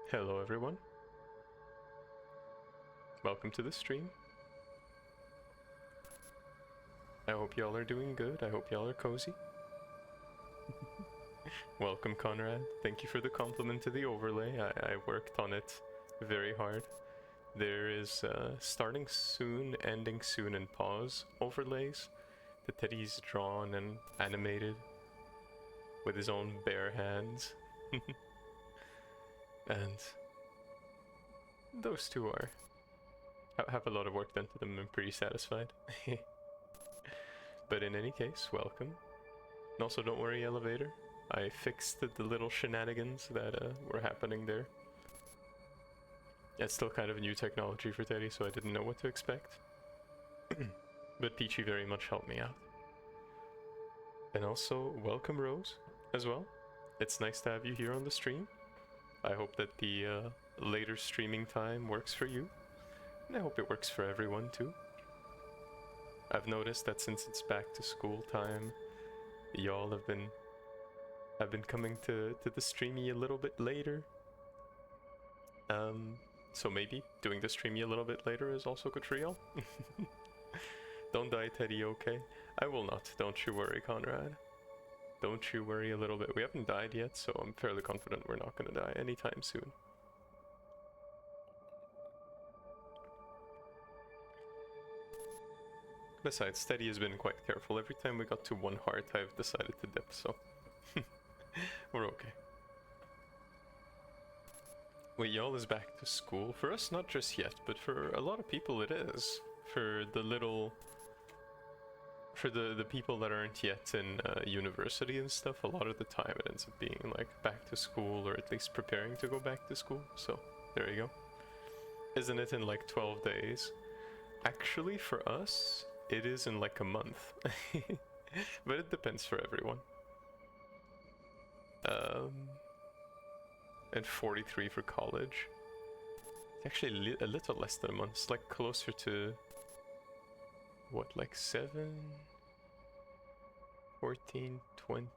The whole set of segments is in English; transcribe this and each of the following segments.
Hello everyone. Welcome to the stream. I hope y'all are doing good. I hope y'all are cozy. Welcome Conrad. Thank you for the compliment to the overlay. I worked on it very hard. There is starting soon, ending soon, and pause overlays that Teddy's drawn and animated with his own bare hands. And those two have a lot of work done to them. I'm pretty satisfied. But in any case, welcome. And also don't worry, elevator. I fixed the little shenanigans that were happening there. It's still kind of a new technology for Teddy, so I didn't know what to expect. But Peachy very much helped me out. And also, welcome Rose, as well. It's nice to have you here on the stream. I hope that the later streaming time works for you. And I hope it works for everyone too. I've noticed that since it's back to school time, y'all have been coming to the streamy a little bit later. So maybe doing the streamy a little bit later is also good for y'all. Don't die, Teddy, okay? I will not, don't you worry, Conrad. Don't you worry a little bit. We haven't died yet, so I'm fairly confident we're not gonna die anytime soon. Besides, Teddy has been quite careful. Every time we got to 1 heart, I've decided to dip, so we're okay. Wait, y'all is back to school? For us, not just yet, but for a lot of people it is. For the little... For the people that aren't yet in university and stuff, a lot of the time it ends up being like back to school, or at least preparing to go back to school. So, there you go. Isn't it in like 12 days? Actually, for us, it is in like a month. But it depends for everyone. And 43 for college. It's actually a little less than a month. It's like closer to... what, like 7, 14, 20,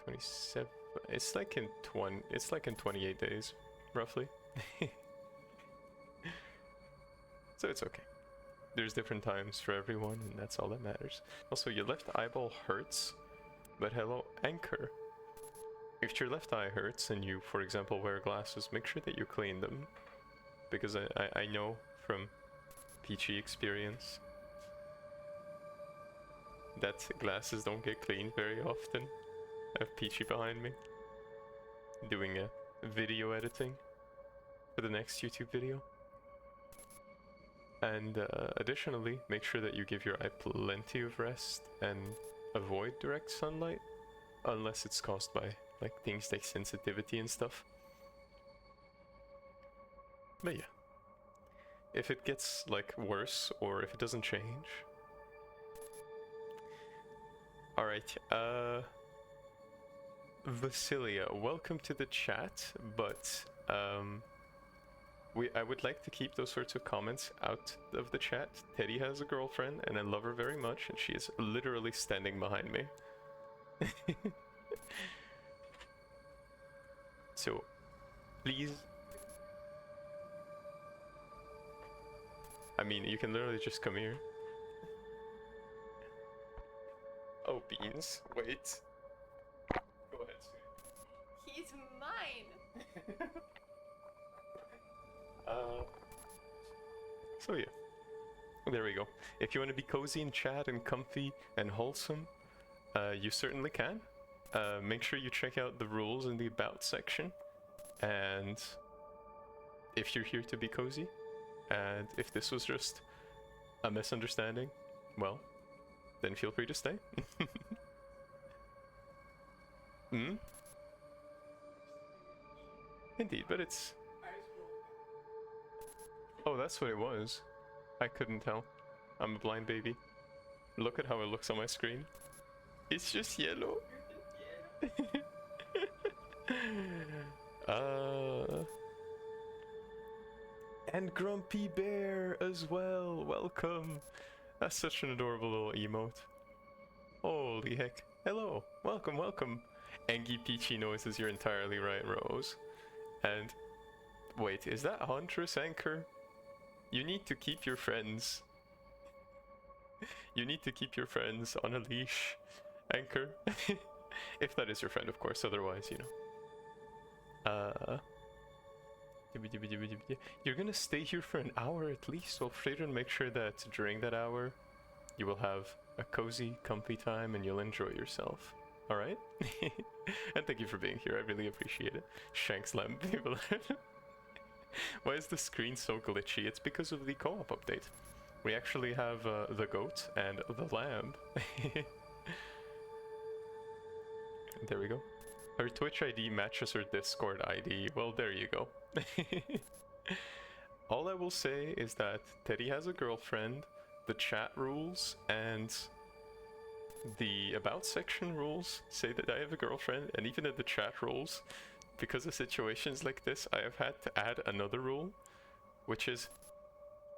27. It's like in 28 days, roughly. So it's okay. There's different times for everyone, and that's all that matters. Also, your left eyeball hurts, but hello, Anchor. If your left eye hurts and you, for example, wear glasses, make sure that you clean them. Because I know from Peachy experience that glasses don't get cleaned very often. I have Peachy behind me doing a video editing for the next YouTube video. And additionally, make sure that you give your eye plenty of rest and avoid direct sunlight unless it's caused by like things like sensitivity and stuff. But yeah. If it gets, like, worse, or if it doesn't change... Alright, Vasilia, welcome to the chat, but, I would like to keep those sorts of comments out of the chat. Teddy has a girlfriend, and I love her very much, and she is literally standing behind me. So, please... I mean, you can literally just come here. Oh, Beans. Wait. Go ahead, sweetie. He's mine! So yeah. There we go. If you want to be cozy and chat and comfy and wholesome, you certainly can. Make sure you check out the rules in the About section. And if you're here to be cozy, and if this was just a misunderstanding, well, then feel free to stay. Indeed, but it's... Oh, that's what it was. I couldn't tell. I'm a blind baby. Look at how it looks on my screen. It's just yellow. And Grumpy Bear as well, welcome! That's such an adorable little emote. Holy heck. Hello. Welcome, welcome. Angie Peachy noises, you're entirely right, Rose. And wait, is that Huntress Anchor? You need to keep your friends. You need to keep your friends on a leash, Anchor. If that is your friend, of course, otherwise, you know. You're gonna stay here for an hour at least. Well, Freyren, make sure that during that hour, you will have a cozy, comfy time and you'll enjoy yourself. Alright? And thank you for being here, I really appreciate it. Shanks Lamb people. Why is the screen so glitchy? It's because of the co-op update. We actually have the goat and the lamb. There we go. Her Twitch ID matches her Discord ID. Well, there you go. All I will say is that Teddy has a girlfriend, the chat rules and the about section rules say that I have a girlfriend, and even in the chat rules, because of situations like this, I have had to add another rule, which is,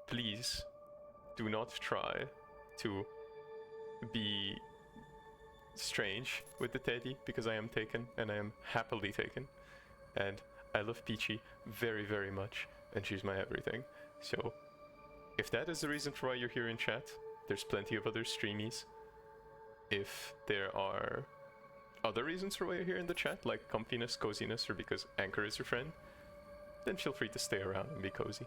please do not try to be strange with the Teddy, because I am taken, and I am happily taken, and I love Peachy very, very much, and she's my everything. So, if that is the reason for why you're here in chat, there's plenty of other streamies. If there are other reasons for why you're here in the chat, like comfiness, coziness, or because Anchor is your friend, then feel free to stay around and be cozy.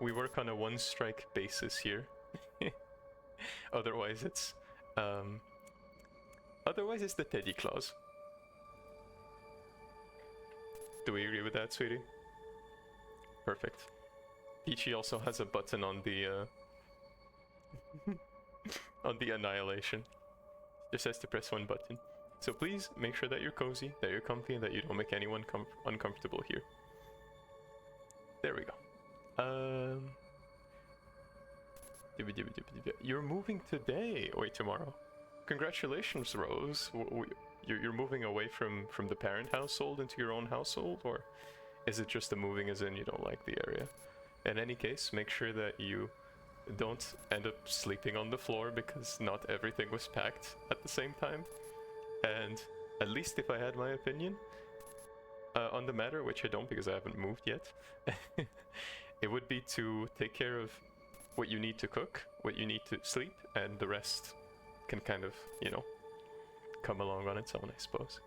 We work on a one-strike basis here. Otherwise it's the Teddy clause. Do we agree with that, sweetie? Perfect. Peachy also has a button on the on the annihilation. Just has to press one button. So please make sure that you're cozy, that you're comfy, and that you don't make anyone uncomfortable here. There we go. You're moving today. Wait, tomorrow. Congratulations, Rose. You're moving away from the parent household into your own household, or is it just a moving as in you don't like the area? In any case, make sure that you don't end up sleeping on the floor, because not everything was packed at the same time. And at least if I had my opinion on the matter, which I don't because I haven't moved yet, it would be to take care of what you need to cook, what you need to sleep, and the rest can kind of, you know, come along on its own, I suppose.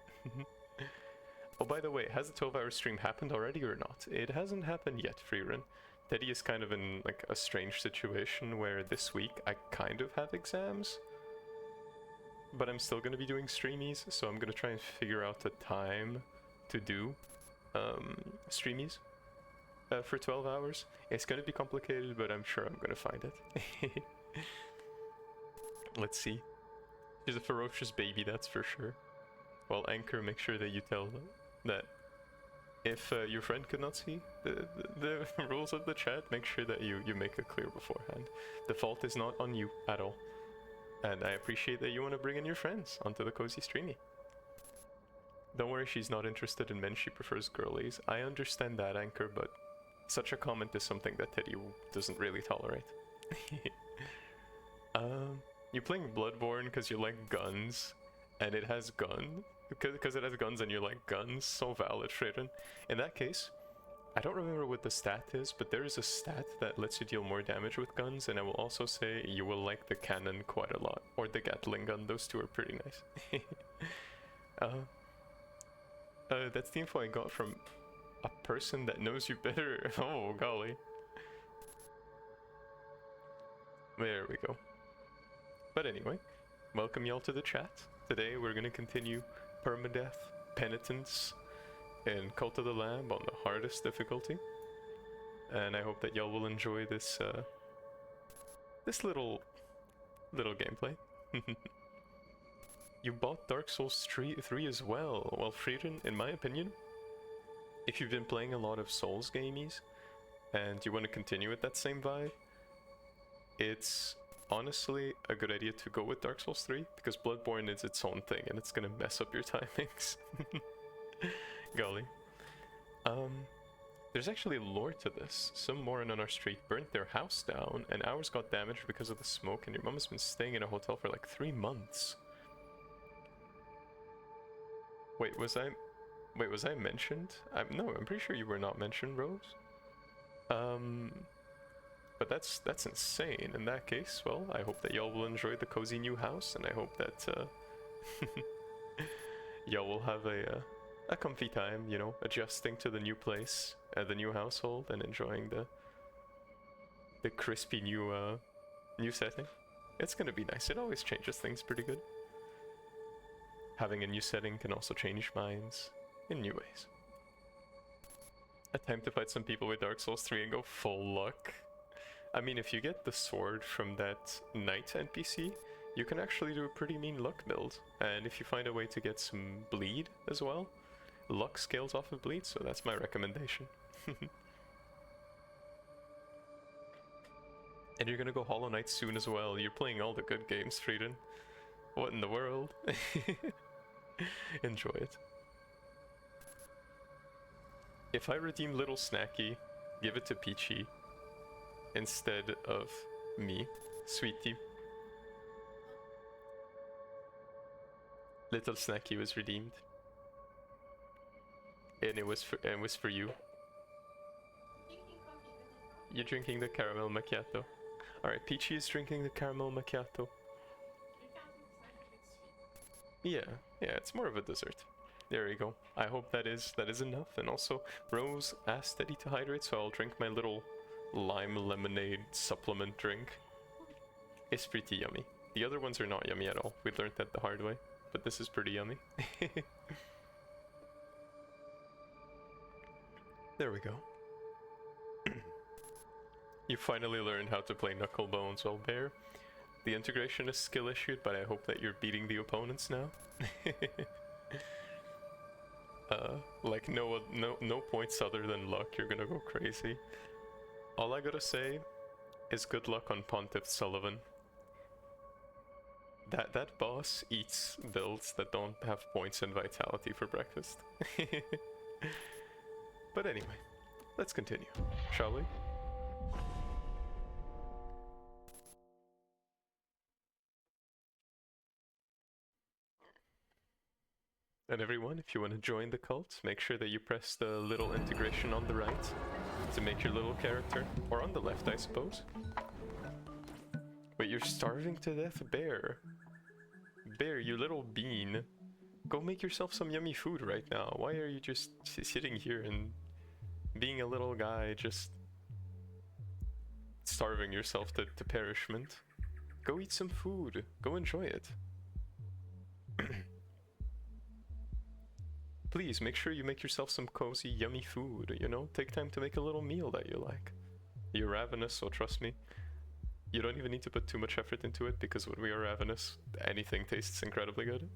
Oh, by the way, has the 12-hour stream happened already or not? It hasn't happened yet, Freerun. Teddy is kind of in like a strange situation where this week I kind of have exams, but I'm still going to be doing streamies, so I'm going to try and figure out the time to do streamies for 12 hours. It's going to be complicated, but I'm sure I'm going to find it. Let's see. She's a ferocious baby, that's for sure. Well, Anchor, make sure that you tell them that if your friend could not see the rules of the chat, make sure that you make it clear beforehand. The fault is not on you at all. And I appreciate that you want to bring in your friends onto the Cozy Streamy. Don't worry, she's not interested in men, she prefers girlies. I understand that, Anchor, but such a comment is something that Teddy doesn't really tolerate. You're playing Bloodborne because you like guns, and it has guns. Because it has guns and you like guns. So valid, Freyren. In that case, I don't remember what the stat is, but there is a stat that lets you deal more damage with guns, and I will also say you will like the cannon quite a lot. Or the Gatling gun, those two are pretty nice. That's the info I got from a person that knows you better. Oh, golly. There we go. But anyway, welcome y'all to the chat. Today we're going to continue Permadeath, Penitence, and Cult of the Lamb on the hardest difficulty. And I hope that y'all will enjoy this this little gameplay. You bought Dark Souls 3 as well. Well, Frieden, in my opinion, if you've been playing a lot of Souls gamies and you want to continue with that same vibe, it's honestly a good idea to go with Dark Souls 3, because Bloodborne is its own thing and it's gonna mess up your timings. Golly. There's actually lore to this. Some moron on our street burnt their house down, and ours got damaged because of the smoke, and your mom has been staying in a hotel for like 3 months. Wait, was I mentioned? No, I'm pretty sure you were not mentioned, Rose. But that's insane. In that case, well, I hope that y'all will enjoy the cozy new house, and I hope that y'all will have a comfy time, you know, adjusting to the new place, the new household, and enjoying the crispy new setting. It's gonna be nice. It always changes things pretty good. Having a new setting can also change minds in new ways. A time to fight some people with Dark Souls 3 and go full luck. I mean, if you get the sword from that knight NPC, you can actually do a pretty mean luck build. And if you find a way to get some bleed as well, luck scales off of bleed, so that's my recommendation. And you're gonna go Hollow Knight soon as well. You're playing all the good games, Frieden. What in the world? Enjoy it. If I redeem Little Snacky, give it to Peachy instead of me, Sweetie. Little Snacky was redeemed, and it was for you. You're drinking the caramel macchiato. All right, Peachy is drinking the caramel macchiato. Yeah, it's more of a dessert. There we go. I hope that is enough. And also, Rose asked Eddie to hydrate, so I'll drink my little lime lemonade supplement drink. It's pretty yummy. The other ones are not yummy at all. We learned that the hard way, but this is pretty yummy. There we go. You finally learned how to play Knucklebones, well, Bear. The integration is skill issued, but I hope that you're beating the opponents now. Like no points other than luck, you're gonna go crazy. All I gotta say is good luck on Pontiff Sullivan. That boss eats builds that don't have points and vitality for breakfast. But anyway, let's continue, shall we? And everyone, if you want to join the cult, make sure that you press the little integration on the right to make your little character, or on the left, I suppose. Wait, you're starving to death, Bear. Bear, you little bean. Go make yourself some yummy food right now. Why are you just sitting here and being a little guy, just starving yourself to perishment? Go eat some food. Go enjoy it. Please, make sure you make yourself some cozy, yummy food, you know? Take time to make a little meal that you like. You're ravenous, so trust me. You don't even need to put too much effort into it, because when we are ravenous, anything tastes incredibly good.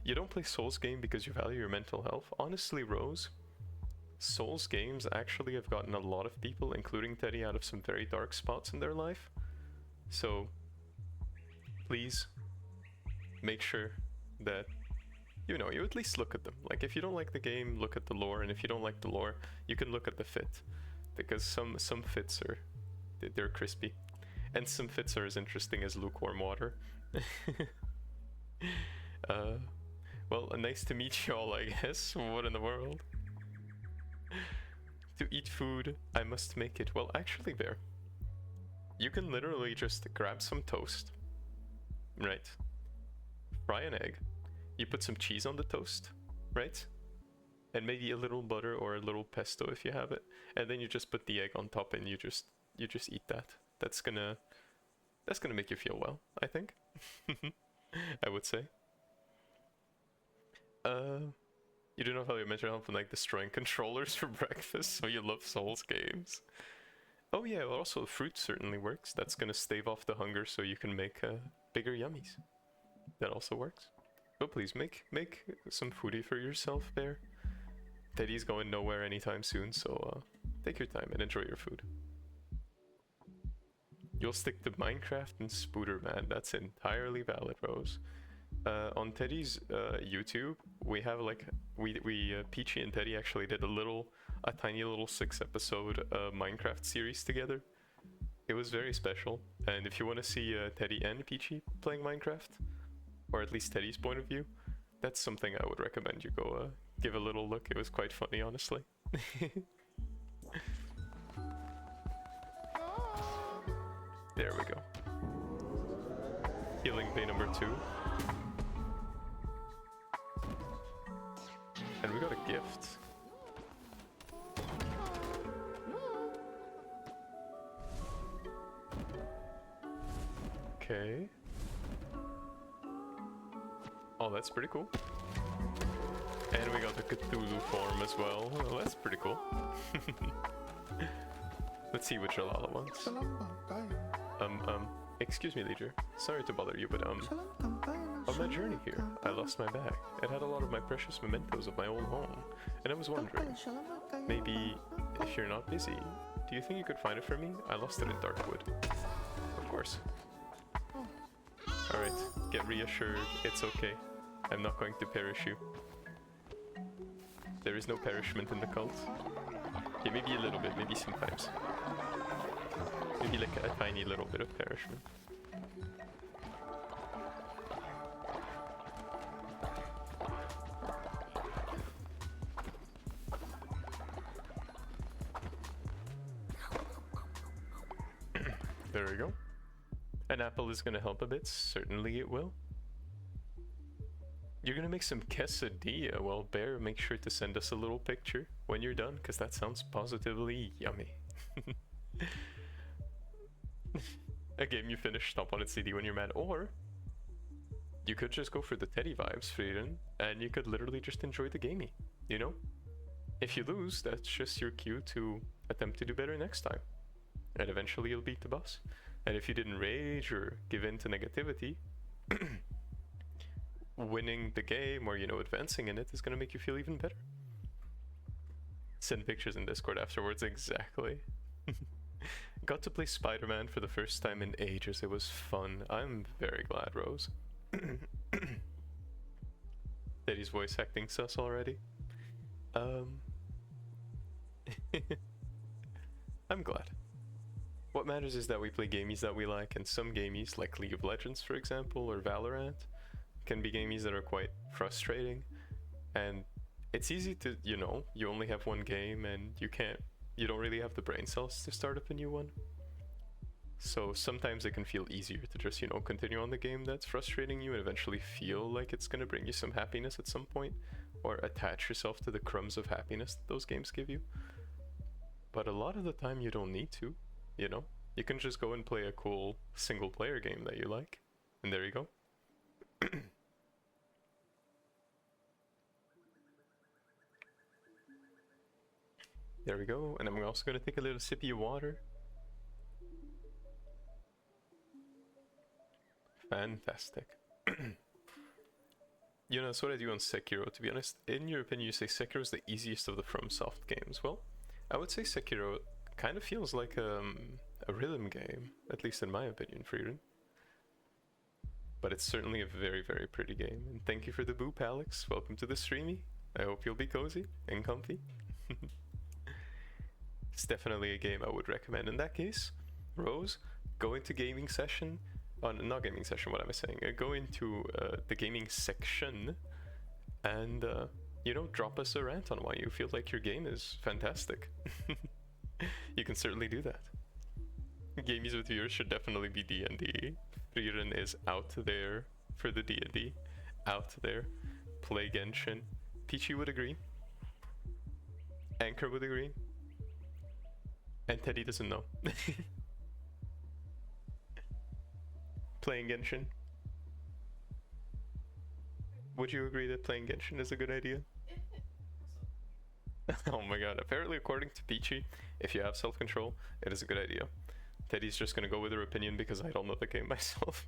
You don't play Souls game because you value your mental health? Honestly, Rose, Souls games actually have gotten a lot of people, including Teddy, out of some very dark spots in their life. So, please, make sure that you know, you at least look at them. Like, if you don't like the game, look at the lore, and if you don't like the lore, you can look at the fit. Because some fits are, they're crispy. And some fits are as interesting as lukewarm water. Well, nice to meet you all, I guess. What in the world? To eat food, I must make it. Well, actually, Bear, you can literally just grab some toast, right? Fry an egg. You put some cheese on the toast, right? And maybe a little butter or a little pesto if you have it. And then you just put the egg on top and you just eat that. That's gonna make you feel well, I think. I would say. You do not value mental health and like destroying controllers for breakfast, so you love Souls games. Oh yeah, well also fruit certainly works. That's gonna stave off the hunger so you can make bigger yummies. That also works. But please, make some foodie for yourself, Bear. Teddy's going nowhere anytime soon, so take your time and enjoy your food. You'll stick to Minecraft and Spooderman. That's entirely valid, Rose. On Teddy's YouTube, we have like Peachy and Teddy actually did a little a tiny little 6-episode Minecraft series together. It was very special, and if you want to see Teddy and Peachy playing Minecraft, or at least Teddy's point of view, that's something I would recommend you go give a little look. It was quite funny, honestly. There we go. Healing bay number 2. And we got a gift. Okay. Oh, that's pretty cool. And we got the Cthulhu form as well. Well, that's pretty cool. Let's see what Jalala wants. Excuse me, Leader. Sorry to bother you, but on my journey here, I lost my bag. It had a lot of my precious mementos of my old home, and I was wondering, maybe if you're not busy, do you think you could find it for me? I lost it in Darkwood. Of course. Alright, get reassured, it's okay. I'm not going to perish you. There is no perishment in the cult. Okay, maybe a little bit, maybe sometimes. Maybe like a tiny little bit of perishment. There we go. An apple is gonna help a bit, certainly it will. You're gonna make some quesadilla. Well, Bear, make sure to send us a little picture when you're done, because that sounds positively yummy. A game you finish, stomp on its CD when you're mad, or you could just go for the Teddy vibes, Frieden, and you could literally just enjoy the gamey, you know? If you lose, that's just your cue to attempt to do better next time, and eventually you'll beat the boss. And if you didn't rage or give in to negativity, winning the game or, you know, advancing in it is gonna make you feel even better. Send pictures in Discord afterwards, exactly. Got to play Spider-Man for the first time in ages. It was fun. I'm very glad, Rose. Teddy's voice acting sus already. I'm glad. What matters is that we play gamies that we like, and some gamies, like League of Legends for example, or Valorant, can be gamies that are quite frustrating. And it's easy to, you know, you only have one game and you don't really have the brain cells to start up a new one. So sometimes it can feel easier to just, you know, continue on the game that's frustrating you and eventually feel like it's gonna bring you some happiness at some point, or attach yourself to the crumbs of happiness that those games give you. But a lot of the time you don't need to, you know? You can just go and play a cool single player game that you like, and there you go. There we go, and I'm also gonna take a little sippy of water. Fantastic. You know, that's what I do on Sekiro, to be honest. In your opinion, you say Sekiro is the easiest of the FromSoft games. Well, I would say Sekiro kind of feels like a rhythm game, at least in my opinion, Frieden. But it's certainly a very, very pretty game. And thank you for the boop, Alex. Welcome to the streamie. I hope you'll be cozy and comfy. It's definitely a game I would recommend. In that case, Rose, go into gaming session. Oh, not gaming session, what am I saying? Go into the gaming section and, you know, drop us a rant on why you feel like your game is fantastic. You can certainly do that. Gamies with viewers should definitely be D&D. Frieden is out there for the D&D. Out there. Play Genshin. Peachy would agree. Anchor would agree. And Teddy doesn't know. Playing Genshin. Would you agree that playing Genshin is a good idea? Oh my god, apparently according to Peachy, if you have self-control, it is a good idea. Teddy's just gonna go with her opinion because I don't know the game myself.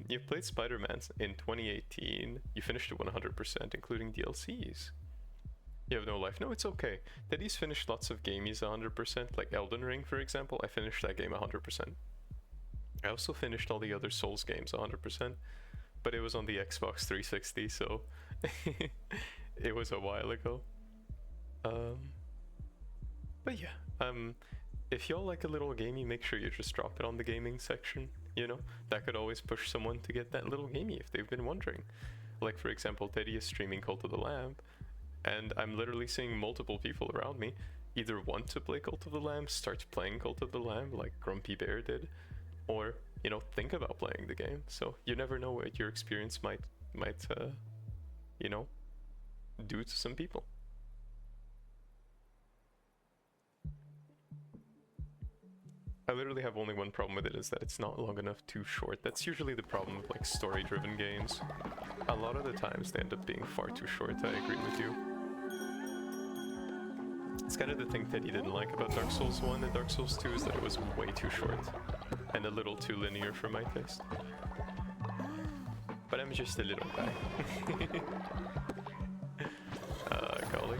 You've played Spider-Man in 2018. You finished it 100%, including DLCs. You have no life. No, it's okay. Teddy's finished lots of gamies 100%, like Elden Ring, for example. I finished that game 100%. I also finished all the other Souls games 100%, but it was on the Xbox 360, so it was a while ago. But yeah, if y'all like a little gamey, make sure you just drop it on the gaming section, you know? That could always push someone to get that little gamey if they've been wondering. Like, for example, Teddy is streaming Cult of the Lamb, and I'm literally seeing multiple people around me either want to play Cult of the Lamb, start playing Cult of the Lamb like Grumpy Bear did, or, you know, think about playing the game. So you never know what your experience might you know, do to some people. I literally have only one problem with it, is that it's not long enough, too short. That's usually the problem with like story-driven games. A lot of the times they end up being far too short. I agree with you. It's kind of the thing Teddy didn't like about Dark Souls 1 and Dark Souls 2 is that it was way too short and a little too linear for my taste. But I'm just a little guy. Golly.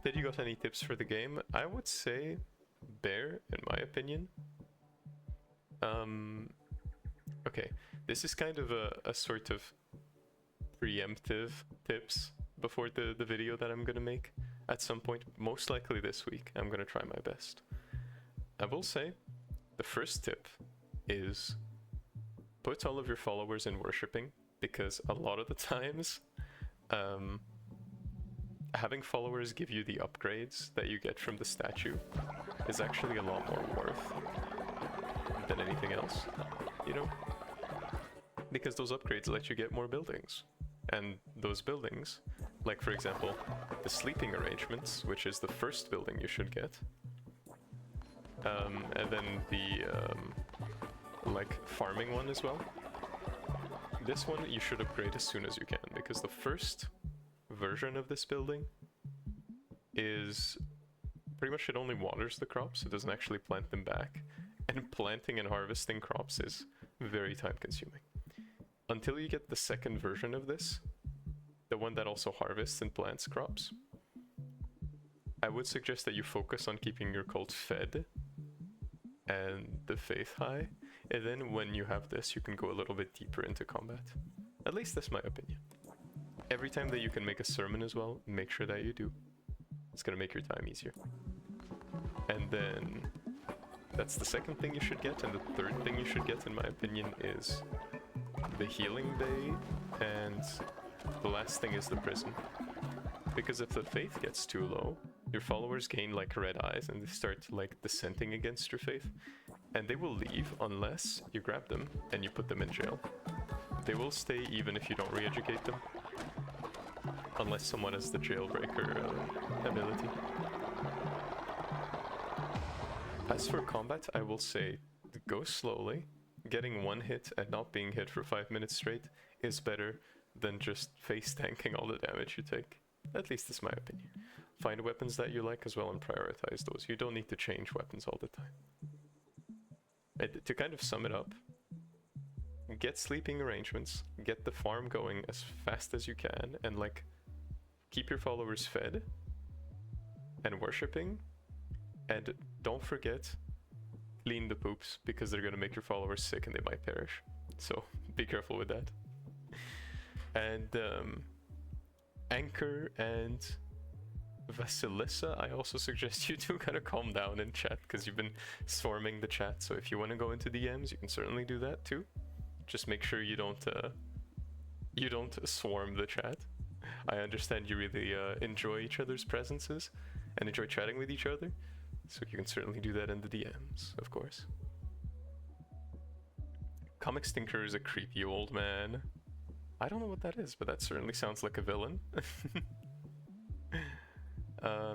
Did you got any tips for the game? I would say Bear, in my opinion. Okay, this is kind of a sort of preemptive tips before the video that I'm gonna make at some point, most likely this week. I'm gonna try my best. I will say the first tip is put all of your followers in worshipping, because a lot of the times having followers give you the upgrades that you get from the statue is actually a lot more worth than anything else, you know? Because those upgrades let you get more buildings. And those buildings, like for example, the sleeping arrangements, which is the first building you should get, and then the like farming one as well. This one you should upgrade as soon as you can, because the first version of this building is pretty much, it only waters the crops, it doesn't actually plant them back, and planting and harvesting crops is very time consuming. Until you get the second version of this, the one that also harvests and plants crops, I would suggest that you focus on keeping your cult fed and the faith high, and then when you have this you can go a little bit deeper into combat. At least that's my opinion. Every time that you can make a sermon as well, make sure that you do. It's gonna make your time easier. And then that's the second thing you should get, and the third thing you should get, in my opinion, is the healing bay, and the last thing is the prison. Because if the faith gets too low, your followers gain like red eyes and they start like dissenting against your faith, and they will leave unless you grab them and you put them in jail. They will stay even if you don't re-educate them, unless someone has the jailbreaker ability. As for combat, I will say go slowly. Getting one hit and not being hit for 5 minutes straight is better than just face tanking all the damage you take. At least it's my opinion. Find weapons that you like as well and prioritize those. You don't need to change weapons all the time. To kind of sum it up, get sleeping arrangements, get the farm going as fast as you can, and like keep your followers fed and worshipping, and don't forget, clean the poops, because they're gonna make your followers sick and they might perish. So be careful with that. And Anchor and Vasilissa, I also suggest you to kind of calm down in chat, because you've been swarming the chat. So if you want to go into DMs, you can certainly do that too. Just make sure you don't swarm the chat. I understand you really enjoy each other's presences and enjoy chatting with each other, so you can certainly do that in the DMs, of course. Comic Stinker is a creepy old man. I don't know what that is, but that certainly sounds like a villain.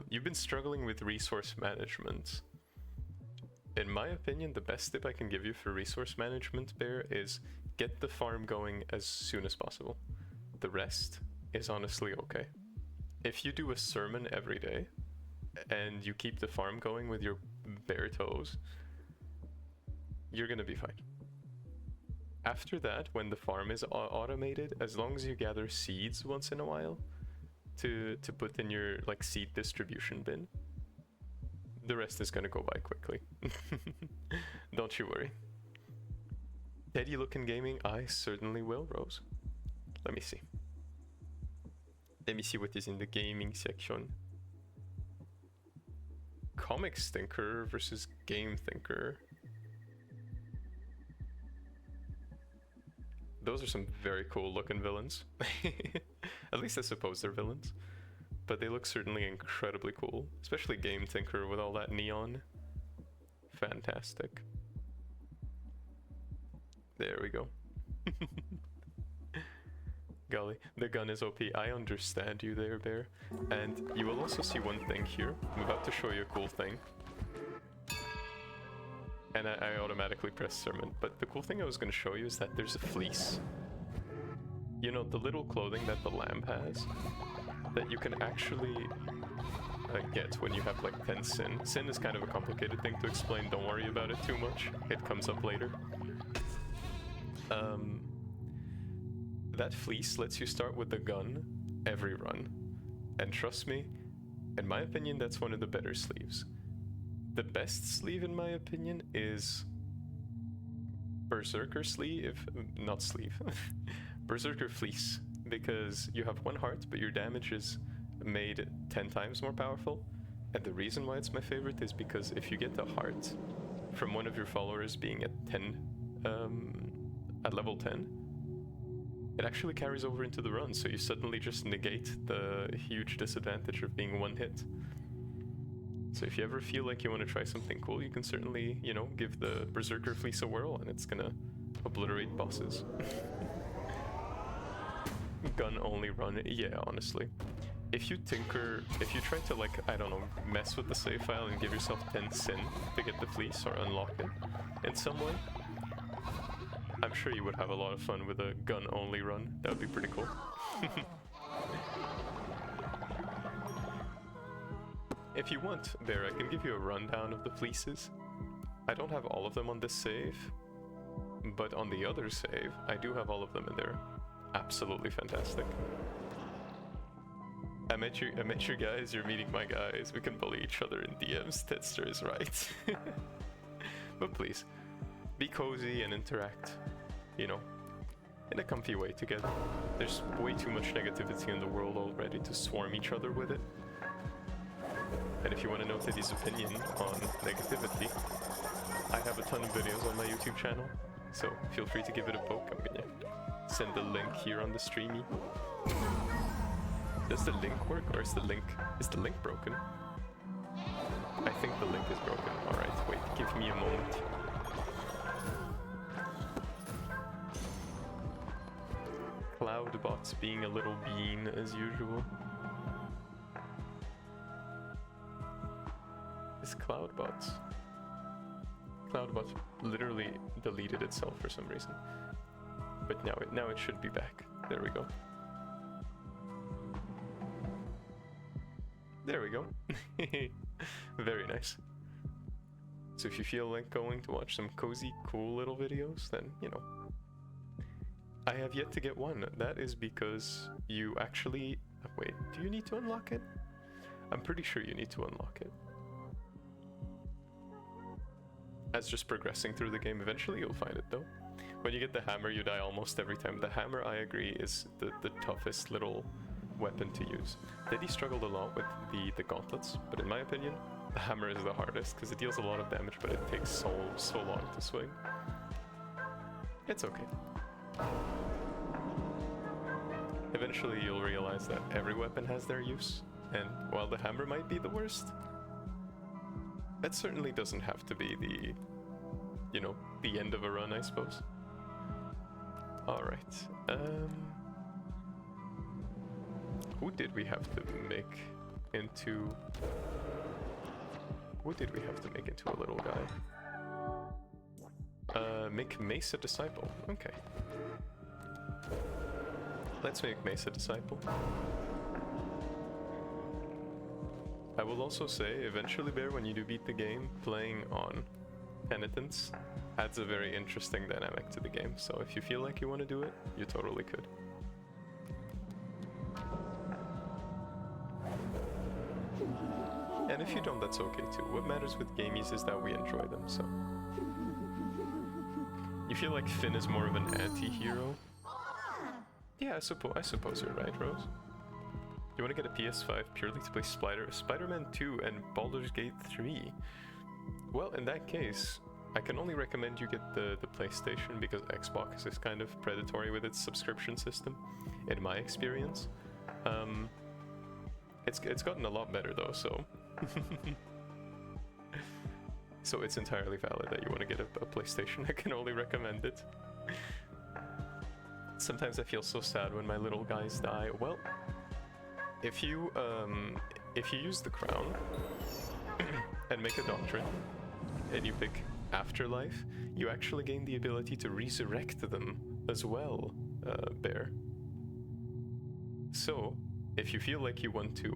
You've been struggling with resource management. In my opinion, the best tip I can give you for resource management, Bear, is get the farm going as soon as possible. The rest is honestly okay. If you do a sermon every day, and you keep the farm going with your bare toes, you're gonna be fine. After that, when the farm is automated, as long as you gather seeds once in a while to put in your like seed distribution bin, the rest is gonna go by quickly. Don't you worry. Teddy looking gaming, I certainly will, Rose. Let me see. Let me see what is in the gaming section. comics thinker versus game thinker. Those are some very cool looking villains. At least I suppose they're villains. But they look certainly incredibly cool. Especially game thinker with all that neon. Fantastic. There we go. Golly, the gun is OP. I understand you there, Bear. And you will also see one thing here. I'm about to show you a cool thing. And I automatically press sermon. But the cool thing I was going to show you is that there's a fleece. You know, the little clothing that the lamb has, that you can actually get when you have like 10 sin. Sin is kind of a complicated thing to explain. Don't worry about it too much. It comes up later. That fleece lets you start with the gun every run. And trust me, in my opinion, that's one of the better sleeves. The best sleeve, in my opinion, is Berserker sleeve, not sleeve, Berserker fleece, because you have 1 heart, but your damage is made 10 times more powerful. And the reason why it's my favorite is because if you get a heart from one of your followers being at 10, at level 10, it actually carries over into the run, so you suddenly just negate the huge disadvantage of being 1 hit. So if you ever feel like you want to try something cool, you can certainly, you know, give the Berserker Fleece a whirl, and it's gonna obliterate bosses. Gun only run, yeah, honestly. If you try to, like, I don't know, mess with the save file and give yourself 10 sin to get the fleece or unlock it in some way, I'm sure you would have a lot of fun with a gun only run. That would be pretty cool. If you want, Bear, I can give you a rundown of the fleeces. I don't have all of them on this save, but on the other save, I do have all of them, and they're absolutely fantastic. I met your guys, you're meeting my guys. We can bully each other in DMs, Tedster is right. But please, be cozy and interact, you know, in a comfy way together. There's way too much negativity in the world already to swarm each other with it. And if you want to know Teddy's opinion on negativity, I have a ton of videos on my YouTube channel, so feel free to give it a poke. I'm gonna send the link here on the streamie. Does the link work, or is the link broken? I think the link is broken. Alright, wait, give me a moment. Cloudbots being a little bean as usual. Is Cloudbots literally deleted itself for some reason. But now it should be back. There we go. There we go. Very nice. So if you feel like going to watch some cozy, cool little videos, then, you know. I have yet to get one. That is because you actually... Wait, do you need to unlock it? I'm pretty sure you need to unlock it. As just progressing through the game, eventually you'll find it though. When you get the hammer, you die almost every time. The hammer, I agree, is the toughest little weapon to use. Teddy struggled a lot with the gauntlets, but in my opinion, the hammer is the hardest because it deals a lot of damage, but it takes so long to swing. It's okay. Eventually you'll realize that every weapon has their use, and while the hammer might be the worst, that certainly doesn't have to be the, you know, the end of a run, I suppose. Alright, who did we have to make into... Who did we have to make into a little guy? Make Mace a disciple. Okay. Let's make Mace a disciple. I will also say, eventually, Bear, when you do beat the game, playing on penitence adds a very interesting dynamic to the game. So if you feel like you want to do it, you totally could. And if you don't, that's okay too. What matters with gamies is that we enjoy them, so... You feel like Finn is more of an anti-hero? Yeah, I suppose you're right, Rose. You want to get a PS5 purely to play Spider-Man 2 and Baldur's Gate 3? Well, in that case, I can only recommend you get the PlayStation because Xbox is kind of predatory with its subscription system, in my experience. It's gotten a lot better though, so so it's entirely valid that you want to get a PlayStation. I can only recommend it. Sometimes I feel so sad when my little guys die. Well, if you use the crown and make a doctrine, and you pick Afterlife, you actually gain the ability to resurrect them as well, Bear. So, if you feel like you want to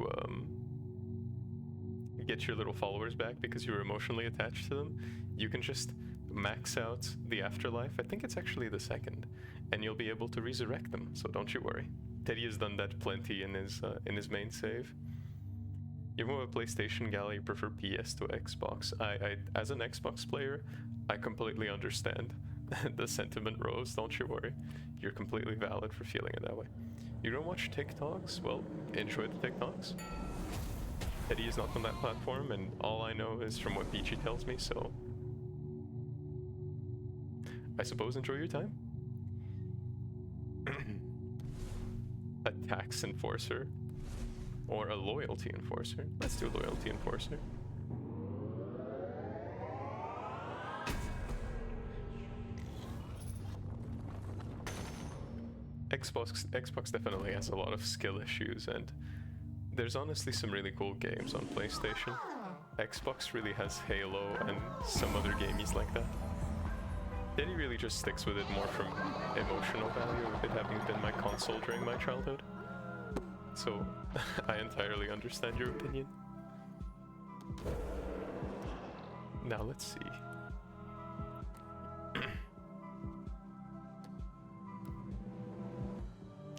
get your little followers back because you're emotionally attached to them, you can just max out the Afterlife. I think it's actually the second, and you'll be able to resurrect them, so don't you worry. Teddy has done that plenty in his main save. Even with a PlayStation gal, you prefer PS to Xbox. I as an Xbox player, I completely understand the sentiment, Rose, don't you worry. You're completely valid for feeling it that way. You don't watch TikToks? Well, enjoy the TikToks. Teddy is not on that platform, and all I know is from what Peachy tells me, so I suppose enjoy your time. A tax enforcer. Or a loyalty enforcer. Let's do loyalty enforcer. Xbox definitely has a lot of skill issues, and there's honestly some really cool games on PlayStation. Xbox really has Halo and some other gamies like that. Daddy really just sticks with it more from emotional value of it having been my console during my childhood. So, I entirely understand your opinion. Now let's see.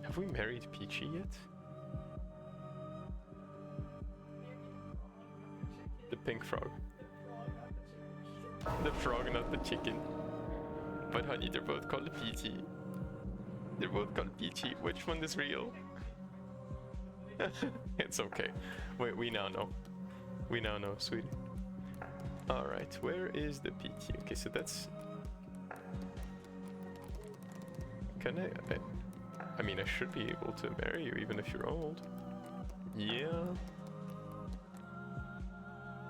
Have we married Peachy yet? The pink frog. The frog, not the chicken. But honey, they're both called Peachy. They're both called Peachy. Which one is real? It's okay. Wait, we now know. We now know, sweetie. Alright, where is the PT? Okay, so that's... Can I mean, I should be able to marry you even if you're old. Yeah.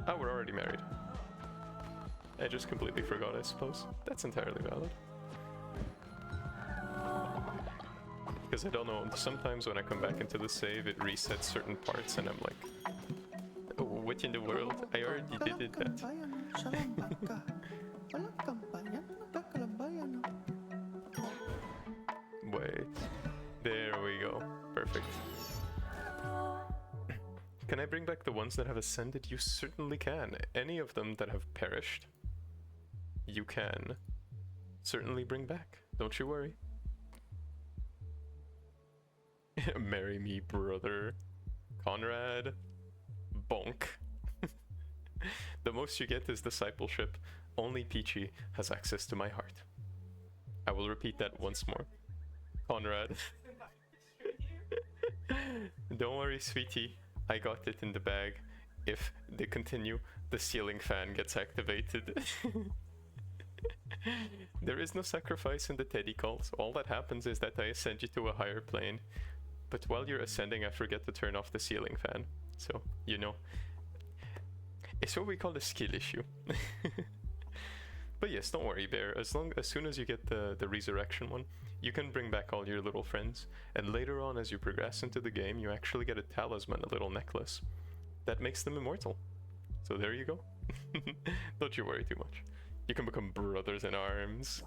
Oh, we're already married. I just completely forgot, I suppose. That's entirely valid. Because I don't know, sometimes when I come back into the save, it resets certain parts and I'm like, oh, what in the world? I already did that. Wait, there we go, perfect. Can I bring back the ones that have ascended? You certainly can. Any of them that have perished, you can certainly bring back, don't you worry. Marry me, brother. Conrad. Bonk. The most you get is discipleship. Only Peachy has access to my heart. I will repeat that once more. Conrad. Don't worry, sweetie. I got it in the bag. If they continue, the ceiling fan gets activated. There is no sacrifice in the Teddy calls. All that happens is that I ascend you to a higher plane. But while you're ascending, I forget to turn off the ceiling fan. So, you know. It's what we call a skill issue. But yes, don't worry, Bear. As soon as you get the resurrection one, you can bring back all your little friends. And later on, as you progress into the game, you actually get a talisman, a little necklace. That makes them immortal. So there you go. Don't you worry too much. You can become brothers in arms.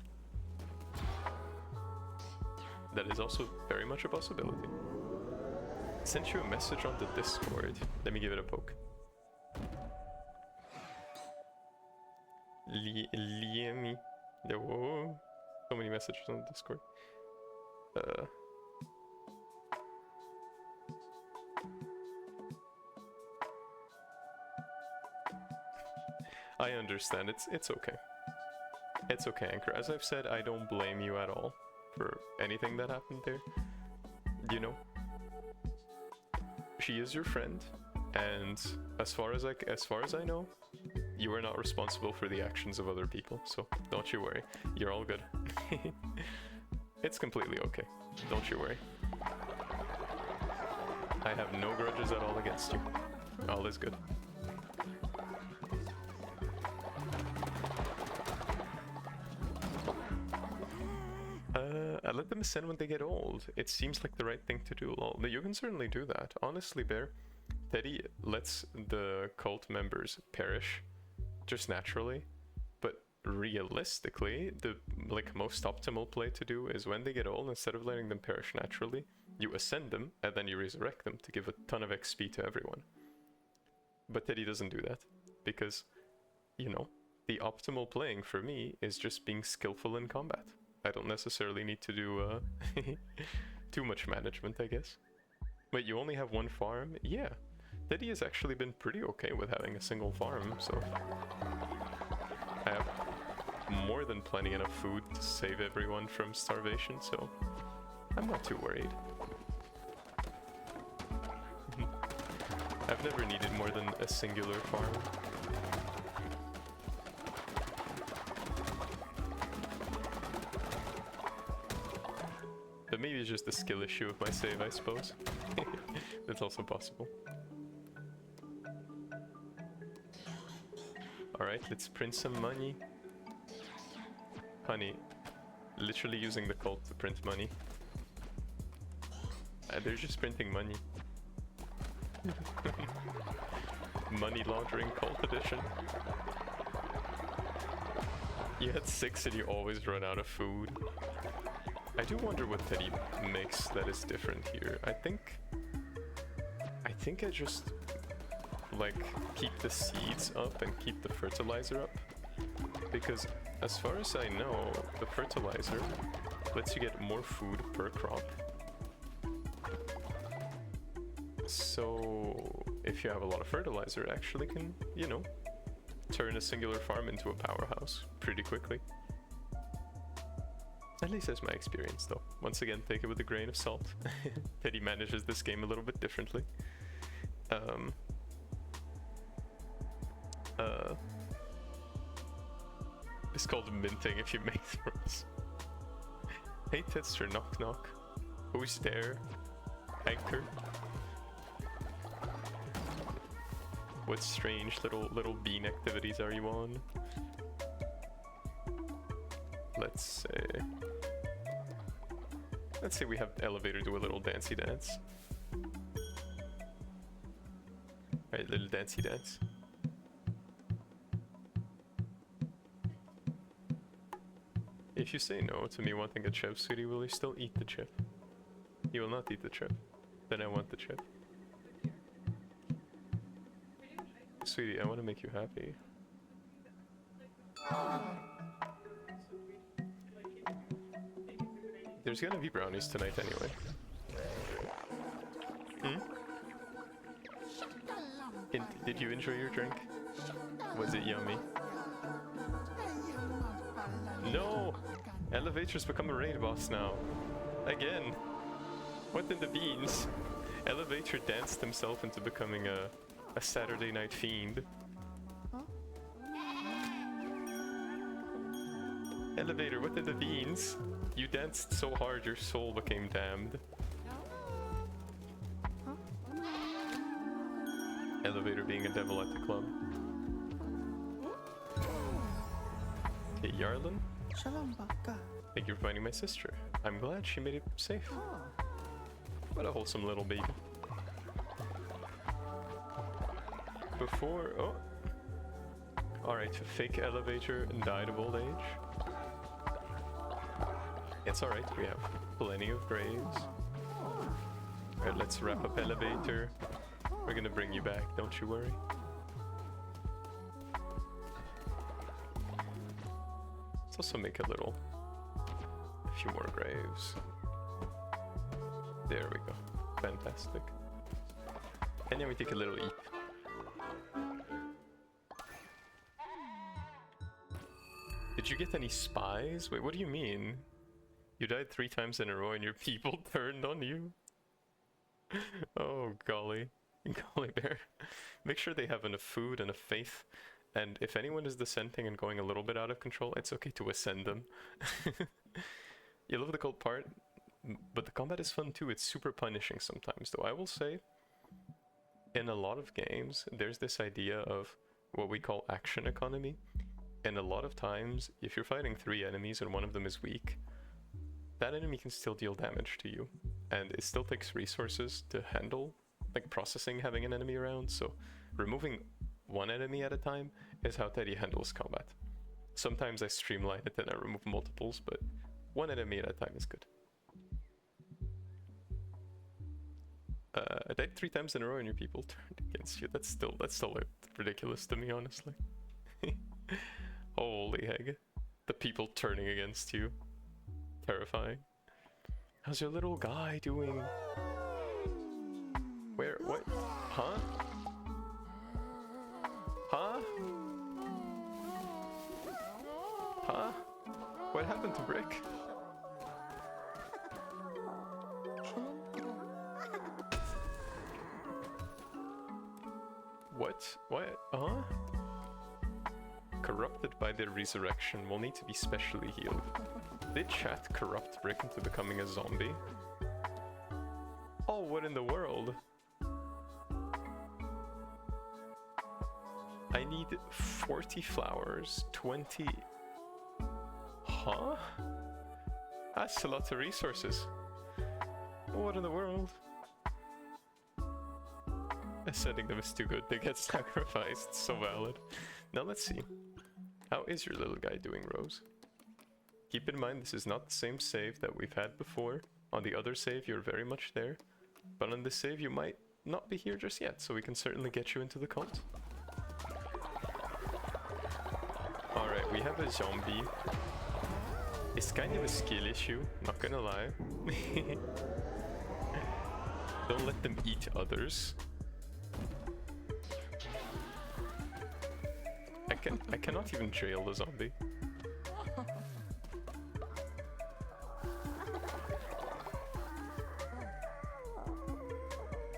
That is also very much a possibility. Sent you a message on the Discord. Let me give it a poke. Liemi. Whoa. So many messages on the Discord. I understand. It's okay. It's okay, Anchor. As I've said, I don't blame you at all for anything that happened there. You know? she is your friend, and as far as I know, you are not responsible for the actions of other people, so don't you worry. You're all good. It's completely okay. Don't you worry. I have no grudges at all against you. All is good. I let them ascend when they get old. It seems like the right thing to do. Well, you can certainly do that. Honestly, Bear, Teddy lets the cult members perish just naturally, but realistically, the most optimal play to do is when they get old, instead of letting them perish naturally, you ascend them and then you resurrect them to give a ton of XP to everyone. But Teddy doesn't do that because, you know, the optimal playing for me is just being skillful in combat. I don't necessarily need to do too much management, I guess. Wait, you only have one farm? Yeah. Teddy has actually been pretty okay with having a single farm, so I have more than plenty enough food to save everyone from starvation, so I'm not too worried. I've never needed more than a singular farm. But maybe it's just a skill issue of my save, I suppose. That's also possible. Alright, let's print some money. Honey, literally using the cult to print money. They're just printing money. Money laundering cult edition. You had 6 and you always run out of food. I do wonder what Teddy makes that is different here. I think I just like keep the seeds up and keep the fertilizer up, because as far as I know, the fertilizer lets you get more food per crop. So if you have a lot of fertilizer, it actually can, you know, turn a singular farm into a powerhouse pretty quickly. At least that's my experience, though. Once again, take it with a grain of salt. Teddy manages this game a little bit differently. It's called minting if you make throws. Hey Tedster, knock knock. Who's there? Anchor. What strange little bean activities are you on? Let's say we have Elevator do a little dancey dance. Alright, little dancey dance. If you say no to me wanting a chip, sweetie, will you still eat the chip? You will not eat the chip. Then I want the chip. Sweetie, I want to make you happy. There's gonna be brownies tonight anyway. Did you enjoy your drink? Was it yummy? No! Elevator's become a raid boss now. Again! What in the beans? Elevator danced himself into becoming a Saturday night fiend. Elevator, what in the beans? You danced so hard your soul became damned. Elevator being a devil at the club. Hey Yarlin? Thank you for finding my sister. I'm glad she made it safe. What a wholesome little baby. Before... oh! Alright, fake Elevator died of old age. It's alright, we have plenty of graves. Alright, let's wrap up Elevator. We're gonna bring you back, don't you worry. Let's also make a few more graves. There we go. Fantastic. And then we take a little eat. Did you get any spies? Wait, what do you mean? You died 3 times in a row and your people turned on you? Oh, golly. Golly bear. Make sure they have enough food, enough faith, and if anyone is dissenting and going a little bit out of control, it's okay to ascend them. You love the cult part, but the combat is fun too. It's super punishing sometimes, though I will say, in a lot of games, there's this idea of what we call action economy, and a lot of times, if you're fighting 3 enemies and one of them is weak, that enemy can still deal damage to you, and it still takes resources to handle, like processing having an enemy around, so removing one enemy at a time is how Teddy handles combat. Sometimes I streamline it and I remove multiples, but one enemy at a time is good. I died 3 times in a row and your people turned against you. That's still ridiculous to me, honestly. Holy heck. The people turning against you. Terrifying. How's your little guy doing? Where? What? Huh? Huh? Huh? What happened to Brick? What? What? Huh? Corrupted by their resurrection will need to be specially healed. Did chat corrupt Brick into becoming a zombie? Oh, what in the world? I need 40 flowers, 20... Huh? That's a lot of resources. What in the world? Ascending them is too good, they get sacrificed, so valid. Now let's see. How is your little guy doing, Rose? Keep in mind this is not the same save that we've had before. On the other save you're very much there, but on this save you might not be here just yet, so we can certainly get you into the cult. Alright, we have a zombie. It's kind of a skill issue, not gonna lie. Don't let them eat others. I cannot even jail the zombie.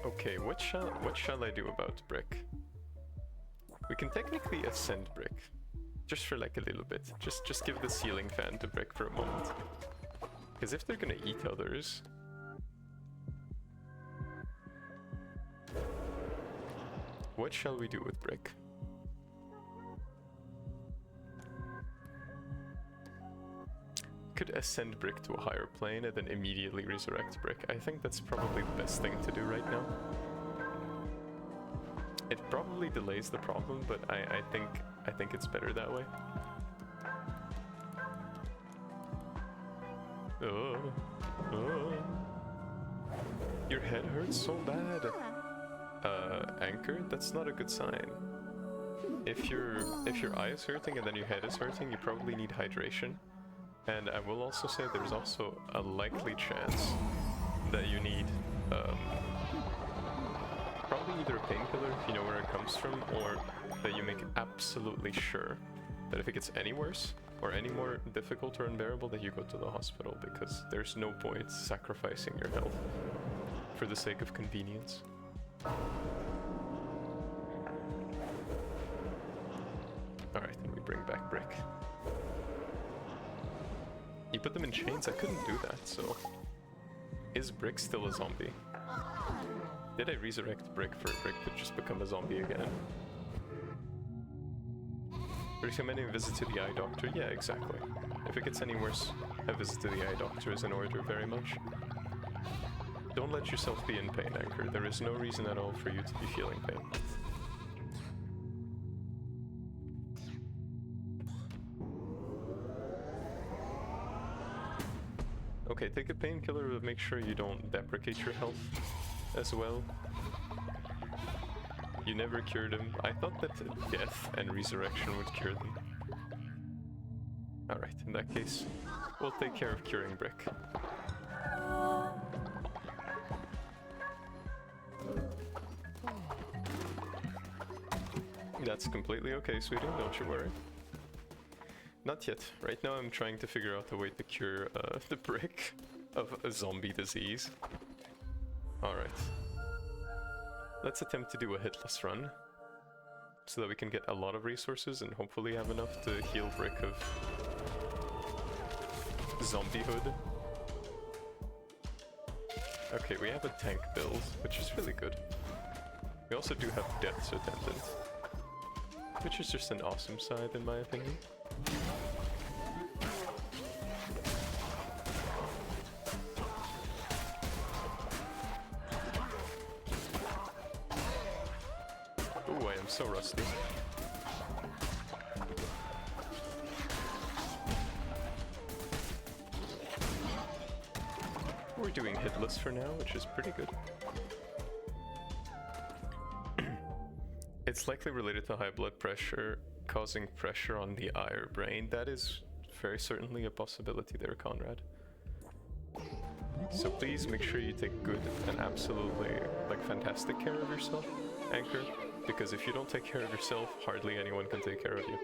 Okay, what shall I do about Brick? We can technically ascend Brick, just for like a little bit. Just give the ceiling fan to Brick for a moment. Because if they're gonna eat others, what shall we do with Brick? Could ascend Brick to a higher plane and then immediately resurrect Brick. I think that's probably the best thing to do right now. It probably delays the problem, but I think it's better that way. Oh, oh. Your head hurts so bad. Anchor? That's not a good sign. If your eye is hurting and then your head is hurting, you probably need hydration. And I will also say there's also a likely chance that you need probably either a painkiller if you know where it comes from, or that you make absolutely sure that if it gets any worse or any more difficult or unbearable that you go to the hospital, because there's no point sacrificing your health for the sake of convenience. Alright, then we bring back Brick. You put them in chains? I couldn't do that, so... Is Brick still a zombie? Did I resurrect Brick for Brick to just become a zombie again? Recommending a visit to the eye doctor? Yeah, exactly. If it gets any worse, a visit to the eye doctor is in order very much. Don't let yourself be in pain, Anchor. There is no reason at all for you to be feeling pain. Okay, take a painkiller, but make sure you don't deprecate your health as well. You never cured him. I thought that death and resurrection would cure them. Alright, in that case, we'll take care of curing Brick. That's completely okay, sweetie, don't you worry. Not yet. Right now I'm trying to figure out a way to cure the Brick of a zombie disease. Alright. Let's attempt to do a hitless run, so that we can get a lot of resources and hopefully have enough to heal Brick of zombiehood. Okay, we have a tank build, which is really good. We also do have Death's Attendant, which is just an awesome side in my opinion. Ooh, I am so rusty. We're doing hitless for now, which is pretty good. It's likely related to high blood pressure, causing pressure on the eye or brain. That is very certainly a possibility there, Conrad. So please make sure you take good and absolutely, like, fantastic care of yourself, Anchor, because if you don't take care of yourself, hardly anyone can take care of you.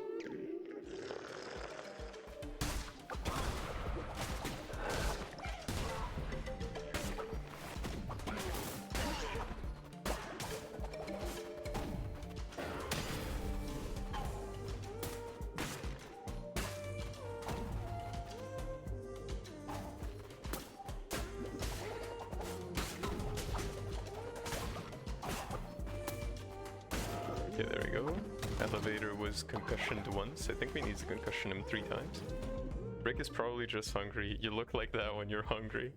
Okay, there we go. Elevator was concussioned once. I think we need to concussion him 3 times. Brick is probably just hungry. You look like that when you're hungry.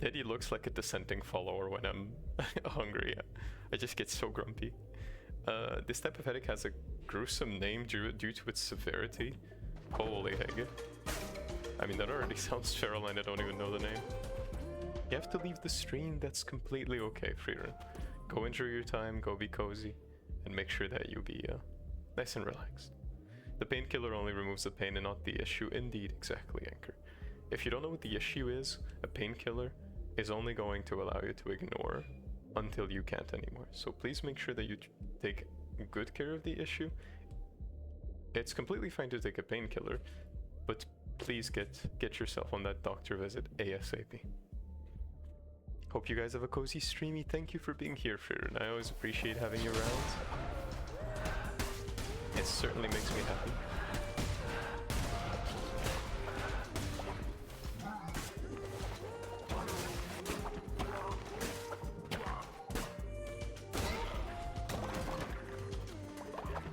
Teddy looks like a dissenting follower when I'm hungry. I just get so grumpy. This type of headache has a gruesome name due to its severity. Holy heck. I mean, that already sounds feral and I don't even know the name. You have to leave the stream. That's completely okay, Freerun. Go enjoy your time, go be cozy, and make sure that you be nice and relaxed. The painkiller only removes the pain and not the issue. Indeed, exactly, Anchor. If you don't know what the issue is, a painkiller is only going to allow you to ignore until you can't anymore. So please make sure that you take good care of the issue. It's completely fine to take a painkiller, but please get yourself on that doctor visit ASAP. Hope you guys have a cozy streamy. Thank you for being here, Freerun. I always appreciate having you around. It certainly makes me happy.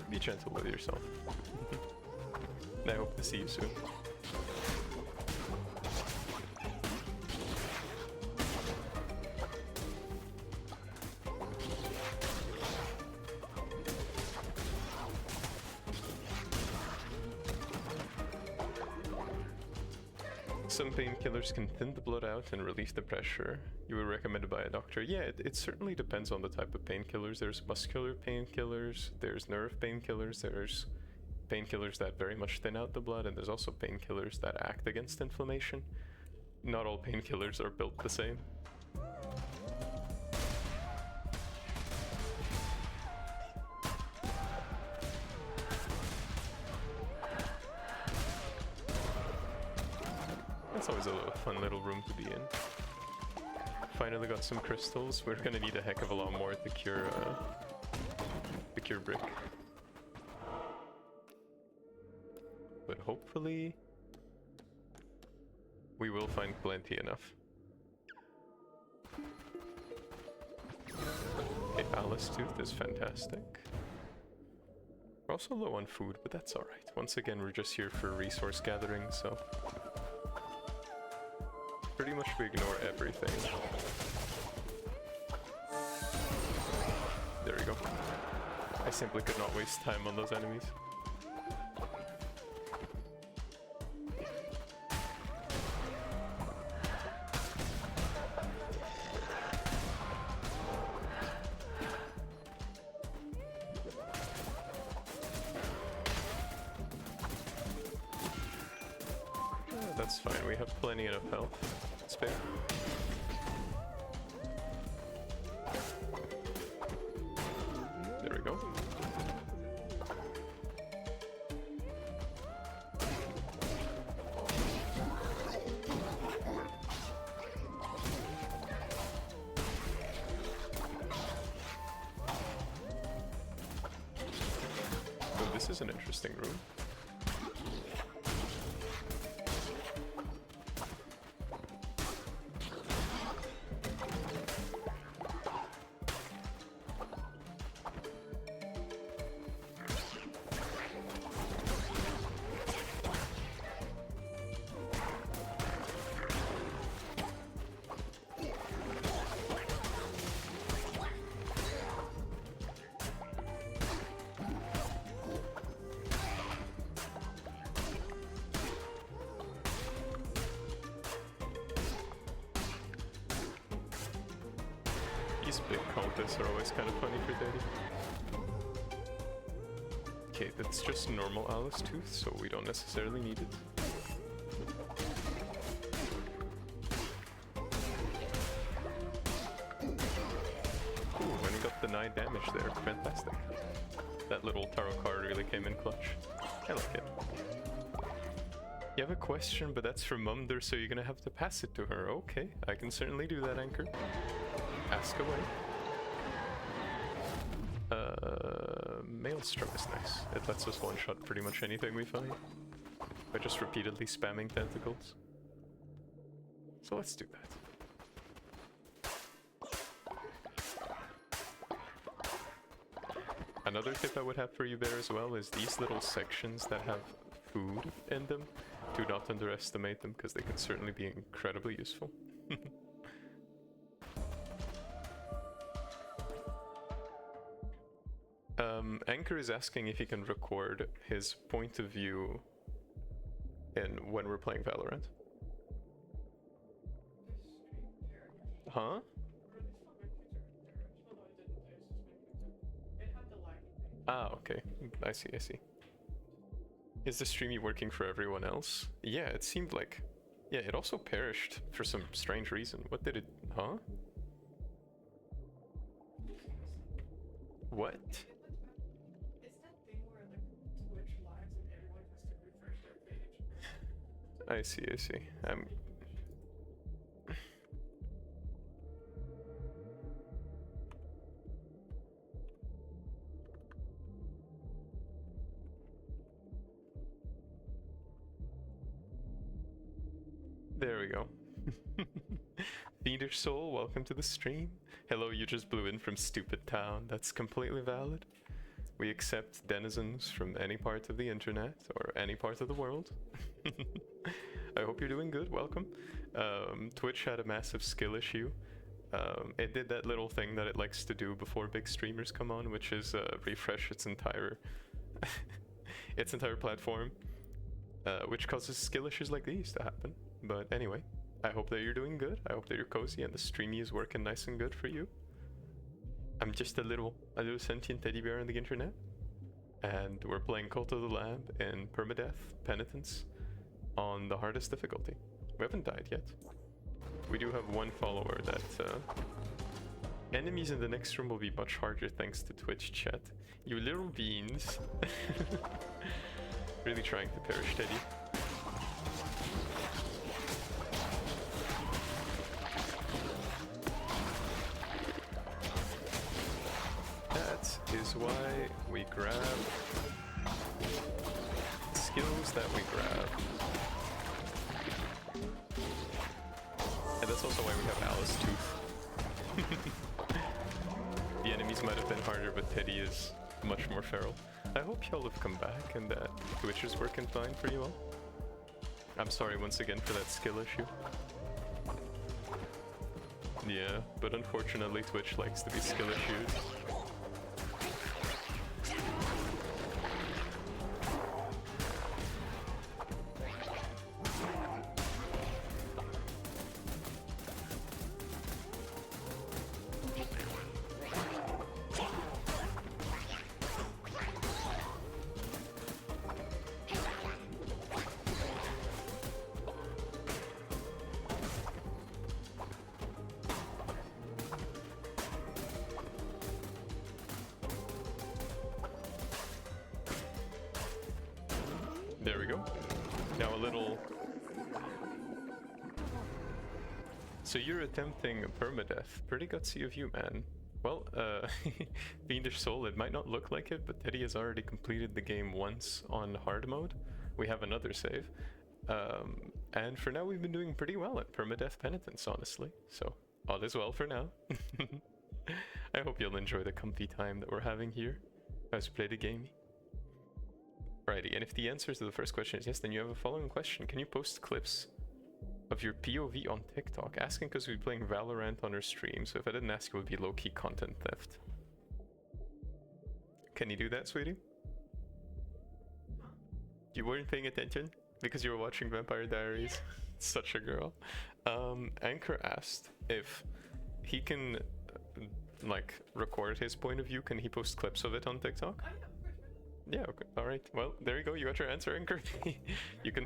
Be gentle with yourself. And I hope to see you soon. Some painkillers can thin the blood out and relieve the pressure. You were recommended by a doctor. Yeah, it certainly depends on the type of painkillers. There's muscular painkillers, there's nerve painkillers, there's painkillers that very much thin out the blood, and there's also painkillers that act against inflammation. Not all painkillers are built the same. It's always a fun little room to be in. Finally got some crystals. We're gonna need a heck of a lot more to cure Brick. But hopefully we will find plenty enough. Okay, Alice Tooth is fantastic. We're also low on food, but that's alright. Once again, we're just here for resource gathering, so pretty much we ignore everything. There we go. I simply could not waste time on those enemies. That's fine, we have plenty enough health. Spare. There we go. is an interesting room. These big cultists are always kind of funny for Daddy. Okay, that's just normal Alice tooth, so we don't necessarily need it. Ooh, and we got the 9 damage there. Fantastic. That little tarot card really came in clutch. I like it. You have a question, but that's from Mumder, so you're gonna have to pass it to her. Okay, I can certainly do that, Anchor. Ask away. Maelstrom is nice. It lets us one-shot pretty much anything we find by just repeatedly spamming tentacles. So let's do that. Another tip I would have for you there as well is these little sections that have food in them. Do not underestimate them, because they can certainly be incredibly useful. Anchor is asking if he can record his point of view when we're playing Valorant. Huh? Ah, okay. I see, I see. Is the streamie working for everyone else? Yeah, it seemed like... Yeah, it also perished for some strange reason. What did it... Huh? What? I see, I see. There we go. Fiendish Soul, welcome to the stream. Hello, you just blew in from Stupid Town. That's completely valid. We accept denizens from any part of the internet or any part of the world. I hope you're doing good. Welcome. Twitch had a massive skill issue. It did that little thing that it likes to do before big streamers come on, which is refresh its entire platform, which causes skill issues like these to happen. But anyway, I hope that you're doing good. I hope that you're cozy and the streamie is working nice and good for you. I'm just a little sentient teddy bear on the internet, and we're playing Cult of the Lamb in Permadeath, Penitence, on the hardest difficulty. We haven't died yet. We do have one follower that enemies in the next room will be much harder thanks to Twitch chat. You little beans. Really trying to perish Teddy. That is why we grab skills that we grab. And that's also why we have Alice Tooth. The enemies might have been harder, but Teddy is much more feral. I hope y'all have come back and that Twitch is working fine for you all. I'm sorry once again for that skill issue. Yeah, but unfortunately Twitch likes to be skill issues. There we go. Now a little... So you're attempting a permadeath. Pretty gutsy of you, man. Well, Fiendish Soul, it might not look like it, but Teddy has already completed the game once on hard mode. We have another save. And for now, we've been doing pretty well at Permadeath Penitence, honestly. So, all is well for now. I hope you'll enjoy the comfy time that we're having here as we play the game. Alrighty, and if the answer to the first question is yes, then you have a following question. Can you post clips of your POV on TikTok? Asking because we're playing Valorant on our stream, so if I didn't ask, it would be low-key content theft. Can you do that, sweetie? You weren't paying attention because you were watching Vampire Diaries. Such a girl. Anchor asked if he can like record his point of view. Can he post clips of it on TikTok? Yeah, okay. Alright, well, there you go, you got your answer, Anchor. You can...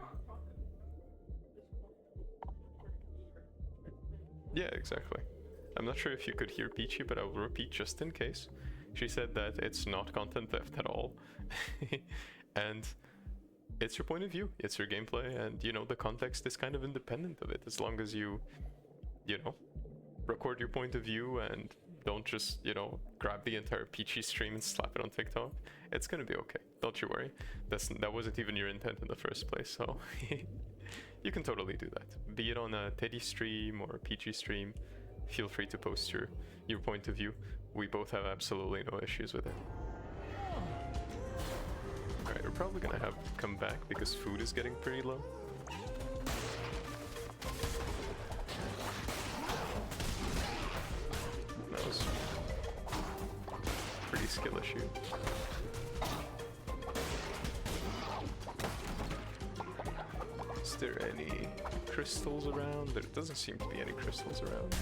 Yeah, exactly. I'm not sure if you could hear Peachy, but I will repeat just in case. She said that it's not content theft at all. And it's your point of view, it's your gameplay, and you know, the context is kind of independent of it, as long as you know, record your point of view and don't just, you know, grab the entire Peachy stream and slap it on TikTok. It's gonna be okay, don't you worry. That wasn't even your intent in the first place, so you can totally do that. Be it on a Teddy stream or a Peachy stream, feel free to post your point of view. We both have absolutely no issues with it. Alright, we're probably gonna have to come back because food is getting pretty low. That was a pretty skill issue. Is there any crystals around? There doesn't seem to be any crystals around.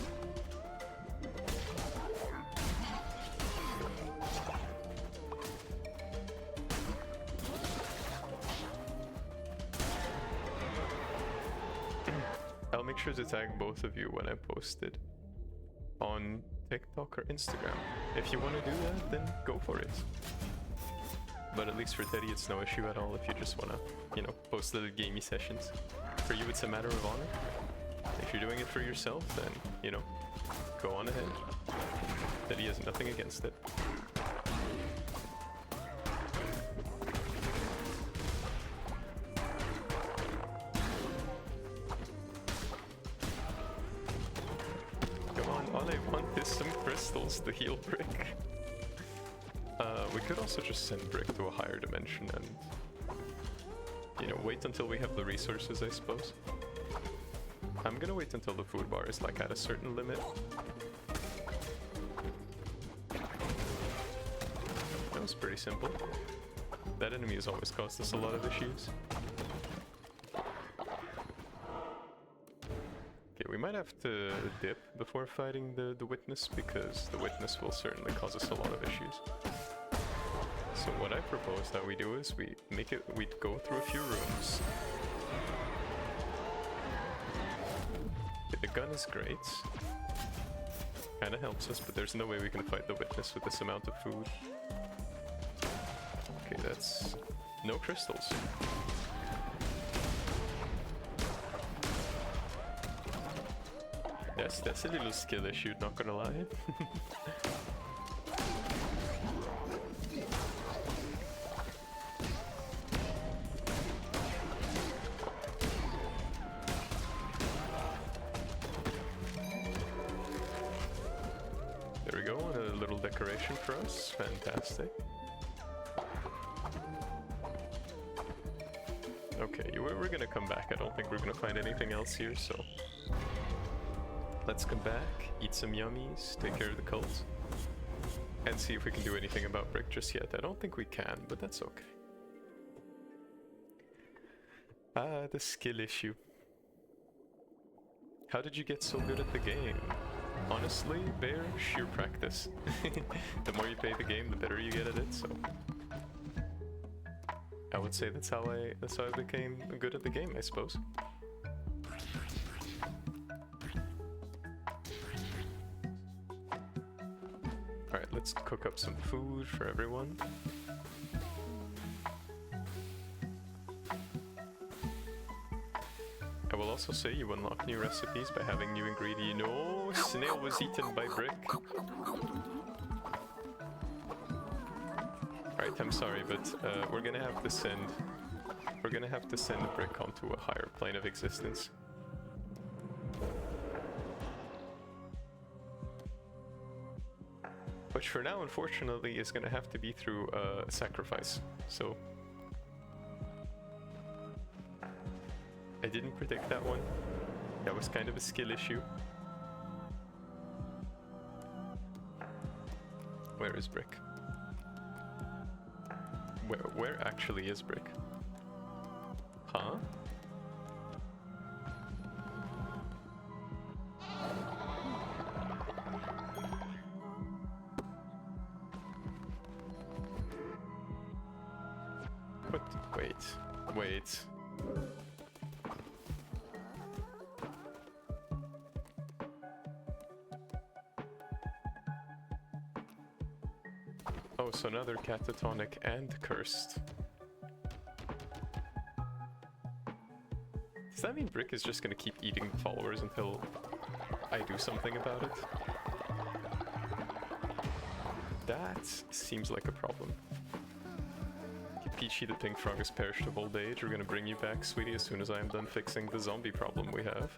I'll make sure to tag both of you when I post it on TikTok or Instagram. If you want to do that, then go for it. But at least for Teddy, it's no issue at all if you just want to, you know, post little gamey sessions. For you, it's a matter of honor. If you're doing it for yourself, then, you know, go on ahead. Teddy has nothing against it. Come on, all I want is some crystals to heal Brick. We could also just send Brick to a higher dimension and, you know, wait until we have the resources, I suppose. I'm gonna wait until the food bar is like at a certain limit. That was pretty simple. That enemy has always caused us a lot of issues. Okay, we might have to dip before fighting the witness, because the witness will certainly cause us a lot of issues. So what I propose that we do is we'd go through a few rooms. The gun is great. Kinda helps us, but there's no way we can fight the witness with this amount of food. Okay, that's no crystals. Yes, that's a little skill issue, not gonna lie. There we go, and a little decoration for us. Fantastic. Okay, we're gonna come back. I don't think we're gonna find anything else here, so let's come back, eat some yummies, take care of the cult, and see if we can do anything about Brick just yet. I don't think we can, but that's okay. Ah, the skill issue. How did you get so good at the game? Honestly, Bear, sheer practice. The more you play the game, the better you get at it, so I would say that's how I became good at the game, I suppose. Alright, let's cook up some food for everyone. I will also say you unlock new recipes by having new ingredients. No, snail was eaten by Brick. I'm sorry, but we're gonna have to send Brick onto a higher plane of existence. Which for now, unfortunately, is gonna have to be through a sacrifice. So I didn't predict that one. That was kind of a skill issue. Where is Brick? Where actually is Brick? Huh? What? Wait. Oh, so now they're catatonic and cursed. Does that mean Brick is just gonna keep eating followers until I do something about it? That seems like a problem. Peachy the pink frog has perished of old age. We're gonna bring you back, sweetie, as soon as I am done fixing the zombie problem we have.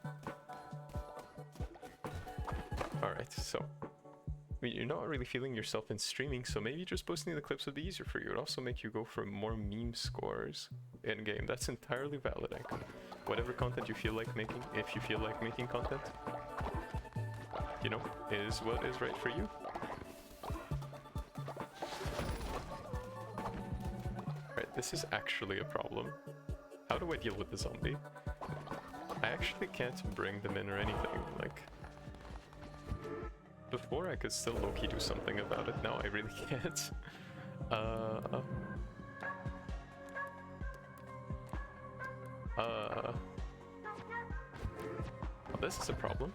Alright, so I mean, you're not really feeling yourself in streaming, so maybe just posting the clips would be easier for you. It would also make you go for more meme scores in-game. That's entirely valid, Anchor. Whatever content you feel like making, if you feel like making content, you know, is what is right for you. Right, this is actually a problem. How do I deal with the zombie? I actually can't bring them in or anything, like... Before I could still low-key do something about it, now I really can't. Well, this is a problem.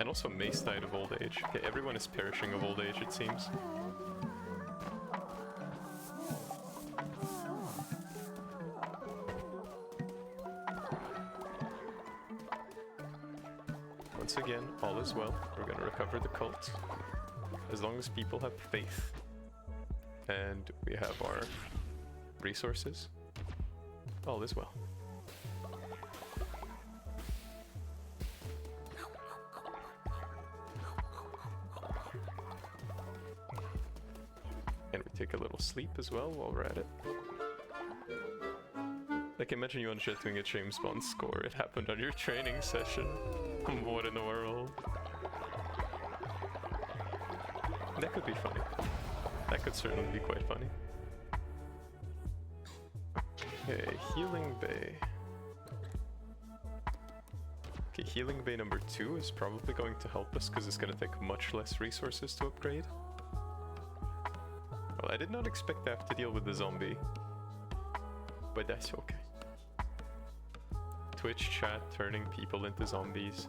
And also Mace died of old age. Okay, everyone is perishing of old age, it seems. Once again, all is well. We're gonna recover the cult. As long as people have faith. And we have our resources. All is well. And we take a little sleep as well while we're at it. Like, imagine you on Jet doing a James Bond score. It happened on your training session. What in the world? That could be funny. That could certainly be quite funny. Okay, Healing Bay. Okay, Healing Bay number 2 is probably going to help us because it's going to take much less resources to upgrade. Well, I did not expect to have to deal with the zombie, but that's okay. Twitch chat turning people into zombies.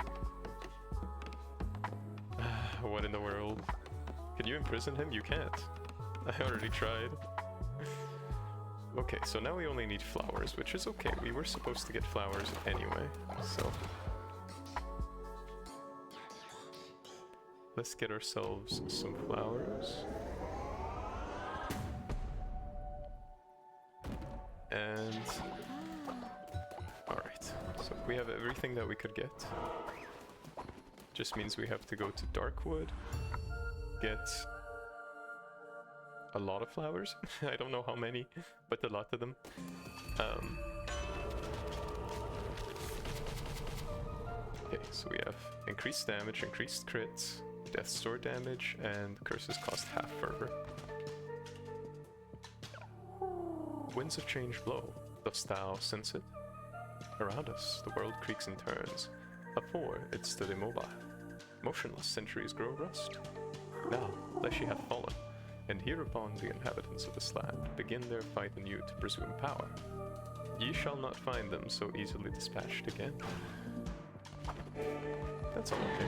What in the world? Can you imprison him? You can't. I already tried. Okay, so now we only need flowers, which is okay. We were supposed to get flowers anyway, so... Let's get ourselves some flowers. And... Alright, so we have everything that we could get. Just means we have to go to Darkwood, get a lot of flowers. I don't know how many, but a lot of them. Okay, so we have increased damage, increased crits, death store damage, and curses cost half fervor. Winds of change blow. Dost thou sense it? Around us, the world creaks and turns. Afore, it stood immobile. Motionless centuries grow rust. Now, Leshy hath fallen, and hereupon the inhabitants of this land begin their fight anew to presume power. Ye shall not find them so easily dispatched again. That's all okay.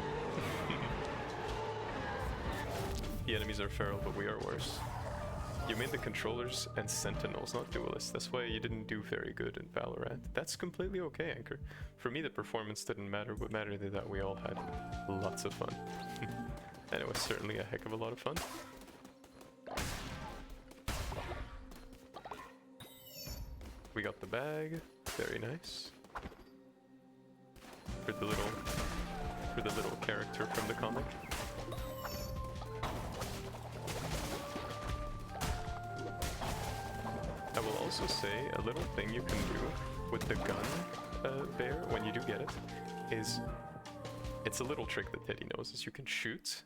The enemies are feral, but we are worse. You made the controllers and sentinels, not duelists. That's why you didn't do very good in Valorant. That's completely okay, Anchor. For me, the performance didn't matter. What mattered is that we all had lots of fun. And it was certainly a heck of a lot of fun. We got the bag. Very nice. For the little character from the comic. I will also say a little thing you can do with the gun bear when you do get it is it's a little trick that Teddy knows is you can shoot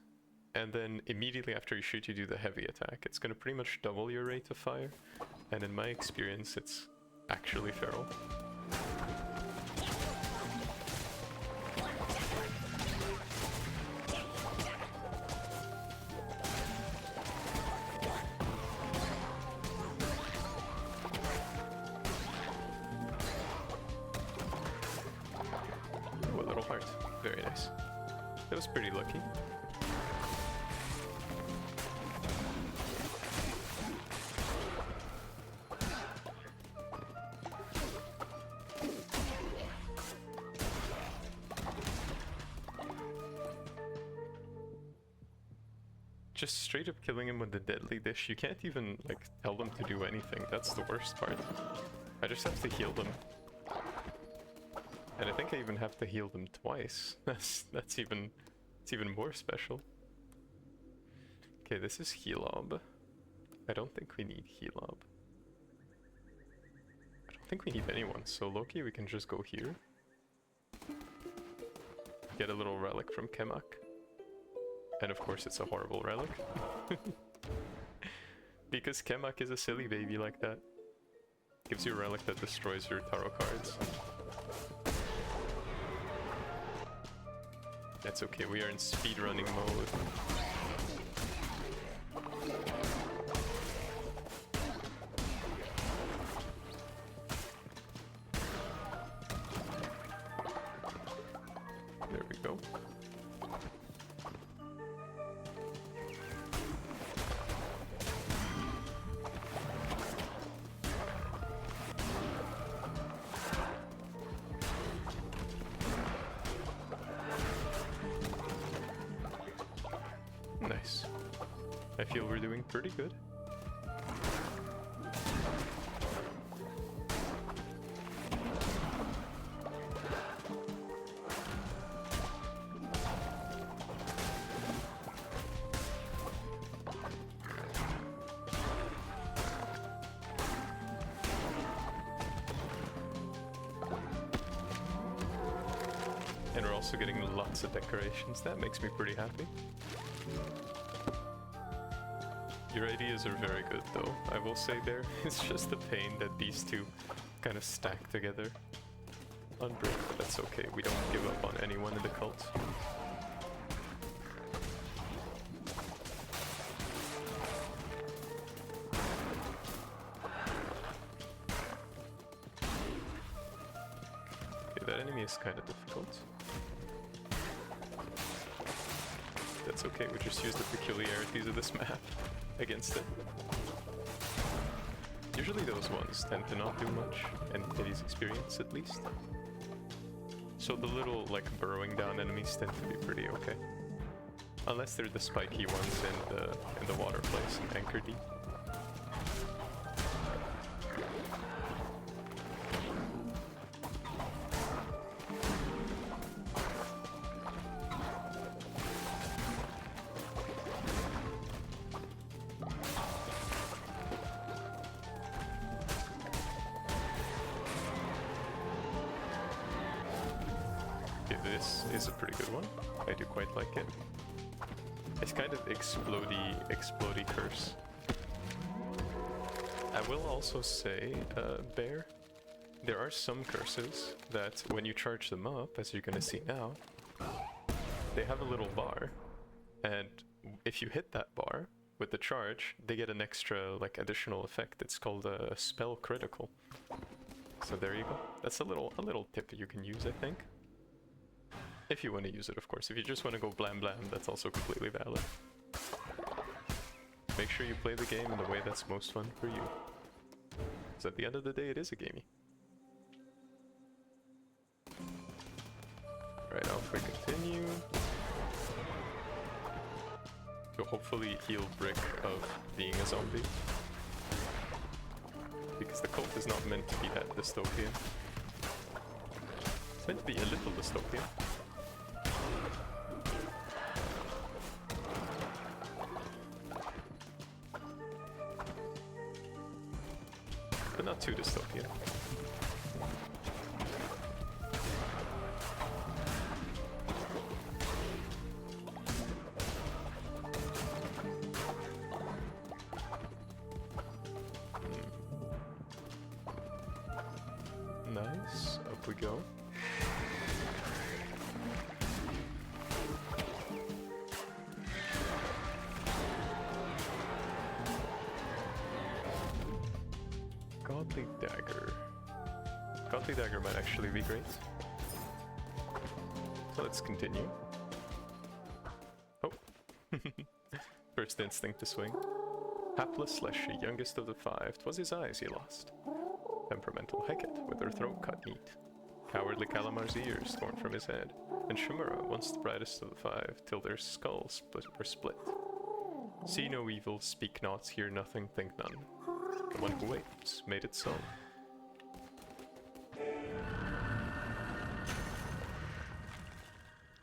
and then immediately after you shoot you do the heavy attack. It's gonna pretty much double your rate of fire, and in my experience it's actually feral. Oh, a little heart. Very nice. That was pretty lucky. Just straight up killing him with the deadly dish. You can't even like tell them to do anything. That's the worst part. I just have to heal them. And I think I even have to heal them twice. It's even more special. Okay, this is Helob. I don't think we need Helob. I don't think we need anyone, so Loki, we can just go here. Get a little relic from Kemak. And of course it's a horrible relic. Because Kemak is a silly baby like that. Gives you a relic that destroys your tarot cards. That's okay, we are in speedrunning mode. There we go. Nice. I feel we're doing pretty good. And we're also getting lots of decorations. That makes me pretty happy. Your ideas are very good though, I will say there. It's just a pain that these two kind of stack together on Brick, but that's okay. We don't give up on anyone in the cult. Okay, that enemy is kind of difficult. That's okay, we just use the peculiarities of this map against it. Usually those ones tend to not do much, in Teddy's experience at least. So the little, like, burrowing down enemies tend to be pretty okay. Unless they're the spiky ones in the water place in Anchor Deep. This is a pretty good one. I do quite like it. It's kind of explodey curse. I will also say, Bear, there are some curses that when you charge them up, as you're gonna see now, they have a little bar, and if you hit that bar with the charge, they get an extra, like, additional effect. It's called a spell critical. So there you go. That's a little tip you can use, I think. If you want to use it, of course. If you just want to go blam blam, that's also completely valid. Make sure you play the game in the way that's most fun for you. Because at the end of the day, it is a gamey. Right, off we continue. To hopefully heal Brick of being a zombie. because the cult is not meant to be that dystopian. It's meant to be a little dystopian. But not too dystopian. Nice, up we go. Godly Dagger. Godly Dagger might actually be great. So let's continue. Oh. First instinct to swing. Hapless / youngest of the five, 'twas his eyes he lost. Temperamental Hecate, with her throat cut neat. Cowardly Calamar's ears torn from his head. And Shimura, once the brightest of the five, till their skulls were split. See no evil, speak not, hear nothing, think none. The one who waits made it so.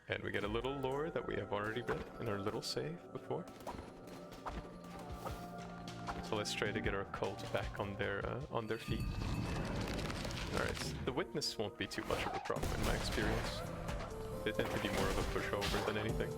And we get a little lore that we have already read in our little save before. So let's try to get our cult back on their feet. Alright, the witness won't be too much of a problem in my experience. They tend to be more of a pushover than anything.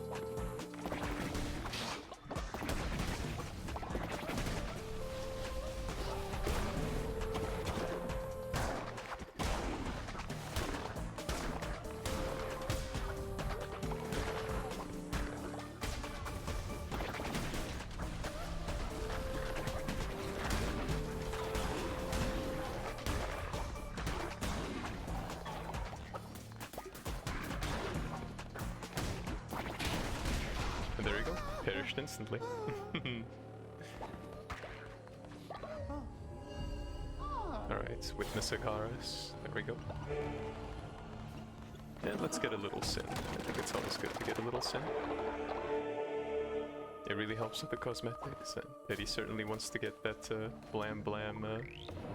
And there you go, perished instantly. Alright, witness Akaris. There we go. And let's get a little sin. I think it's always good to get a little sin. It really helps with the cosmetics, and Eddie certainly wants to get that blam blam,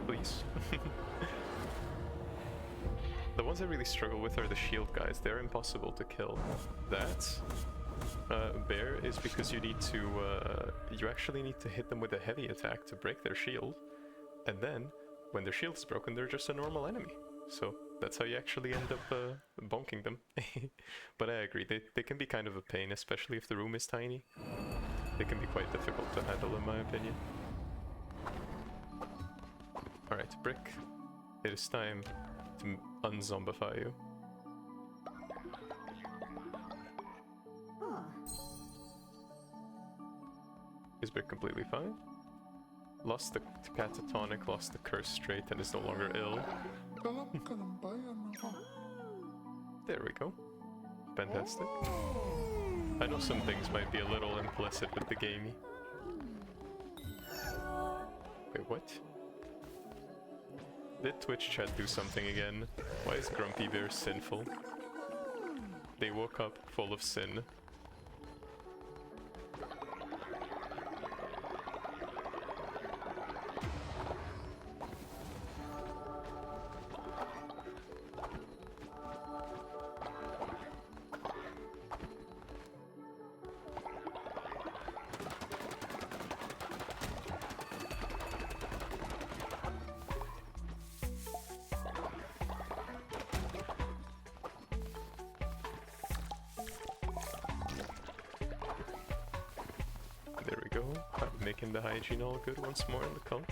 please. The ones I really struggle with are the shield guys. They're impossible to kill. That bear is because you need to, you actually need to hit them with a heavy attack to break their shield, and then when their shield is broken, they're just a normal enemy. So that's how you actually end up bonking them. But I agree, they can be kind of a pain, especially if the room is tiny. They can be quite difficult to handle, in my opinion. Alright, Brick, it is time to unzombify you. Is Brick completely fine? Lost the catatonic, lost the curse trait, and is no longer ill. There we go. Fantastic. I know some things might be a little implicit with the gamey. Wait, what? Did Twitch chat do something again? Why is Grumpy Bear sinful? They woke up full of sin. There we go. I'm making the hygiene all good once more in the cult.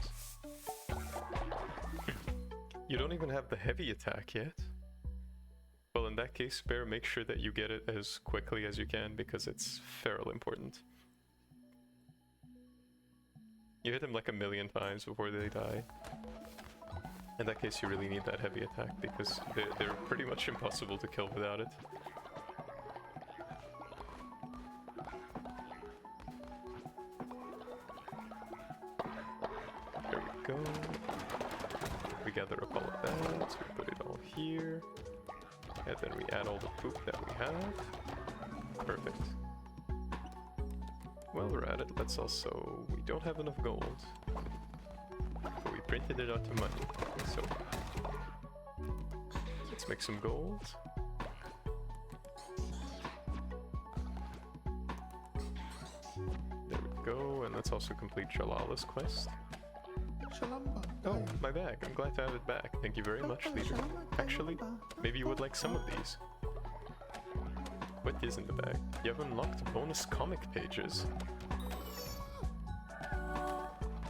You don't even have the heavy attack yet. Well, in that case, Bear, make sure that you get it as quickly as you can, because it's fairly important. You hit them like 1,000,000 times before they die. In that case, you really need that heavy attack, because they're pretty much impossible to kill without it. There we go. We gather up all of that, we put it all here, and then we add all the poop that we have. Perfect. While we're at it, let's also... we don't have enough gold. But we printed it out to money. So let's make some gold. There we go, and let's also complete Shalala's quest. Oh, my bag. I'm glad to have it back. Thank you very much, leader. Actually, maybe you would like some of these. What is in the bag? You have unlocked bonus comic pages.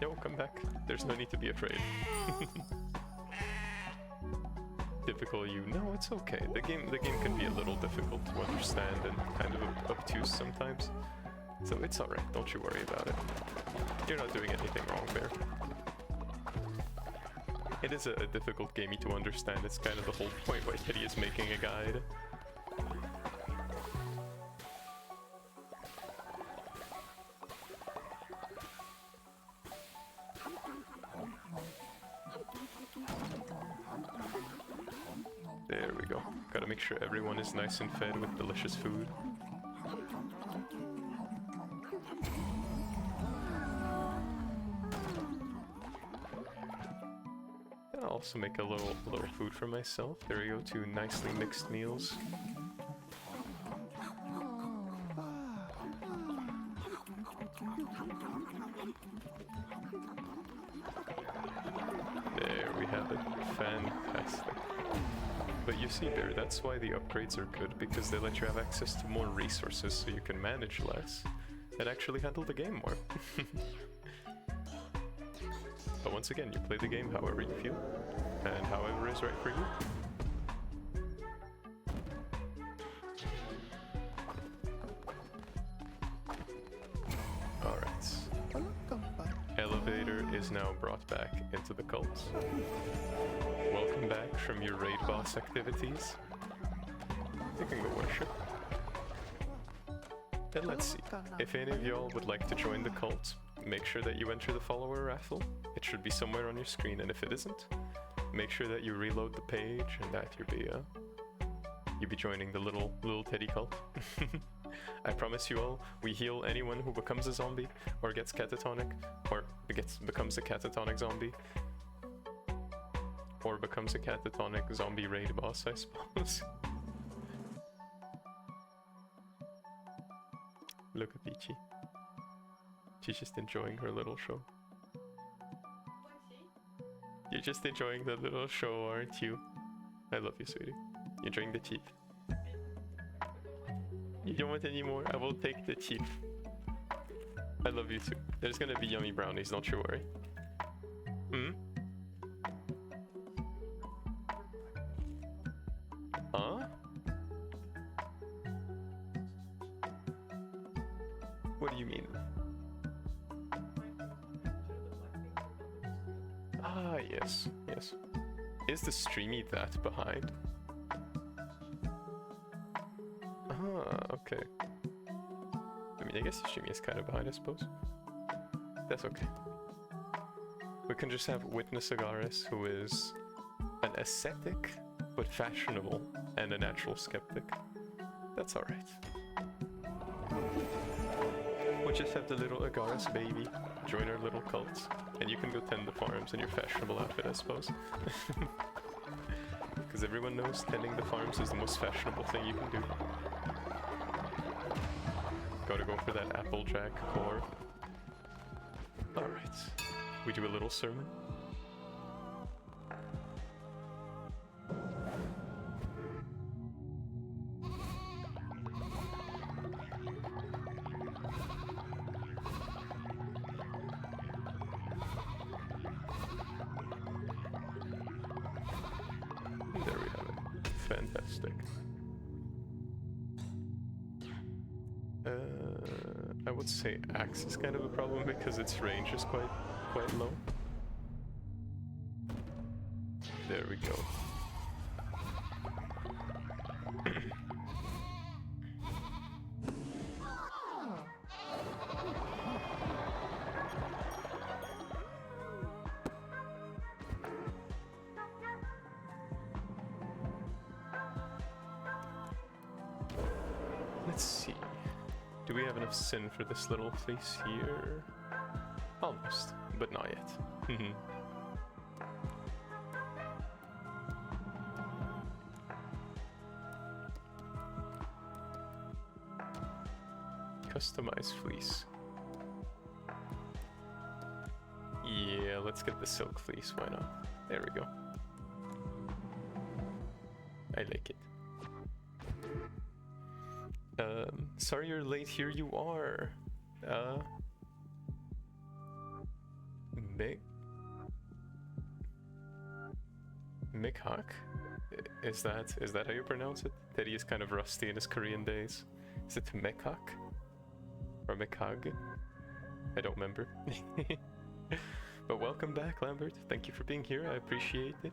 Yo, come back. There's no need to be afraid. Difficult you? No, it's okay. The game can be a little difficult to understand and kind of obtuse sometimes. So it's alright, don't you worry about it. You're not doing anything wrong there. It is a difficult gamey to understand. It's kind of the whole point why Teddy is making a guide. There we go. Gotta make sure everyone is nice and fed with delicious food. I'll also make a little food for myself. There we go, 2 nicely mixed meals. There we have it. Fantastic. But you see there, that's why the upgrades are good, because they let you have access to more resources so you can manage less and actually handle the game more. But once again, you play the game however you feel, and however is right for you. Alright. Elevator is now brought back into the cult. Welcome back from your raid boss activities. You can go worship. And let's see, if any of y'all would like to join the cult, make sure that you enter the follower raffle. It should be somewhere on your screen, and if it isn't, make sure that you reload the page and that you'll be joining the little Teddy cult. I promise you all, we heal anyone who becomes a zombie or gets catatonic, or becomes a catatonic zombie, or becomes a catatonic zombie raid boss, I suppose. Look at Peachy. She's just enjoying her little show. You're just enjoying the little show, aren't you? I love you, sweetie. You're enjoying the chief. You don't want any more? I will take the chief. I love you too. There's gonna be yummy brownies, don't you worry. Hmm? Huh? What do you mean? Ah, yes, yes. Is the streamie that behind? Ah, okay. I mean, I guess the streamie is kind of behind, I suppose. That's okay. We can just have Witness Agaris, who is an ascetic, but fashionable, and a natural skeptic. That's alright. We'll just have the little Agaris baby join our little cult, and you can go tend the farms in your fashionable outfit, I suppose. Because everyone knows tending the farms is the most fashionable thing you can do. Gotta go for that Applejack core. Alright, we do a little sermon. There we have it. Fantastic. I would say axe is kind of a problem because its range is quite low. There we go. Let's see. Do we have enough sin for this little place here? Almost, but not yet. Customize fleece. Yeah, let's get the silk fleece, why not? There we go. I like it. Sorry you're late, here you are. Mikhak? Is that how you pronounce it? Teddy is kind of rusty in his Korean days. Is it Mekhak? Or Mekhag? I don't remember. But welcome back, Lambert. Thank you for being here, I appreciate it.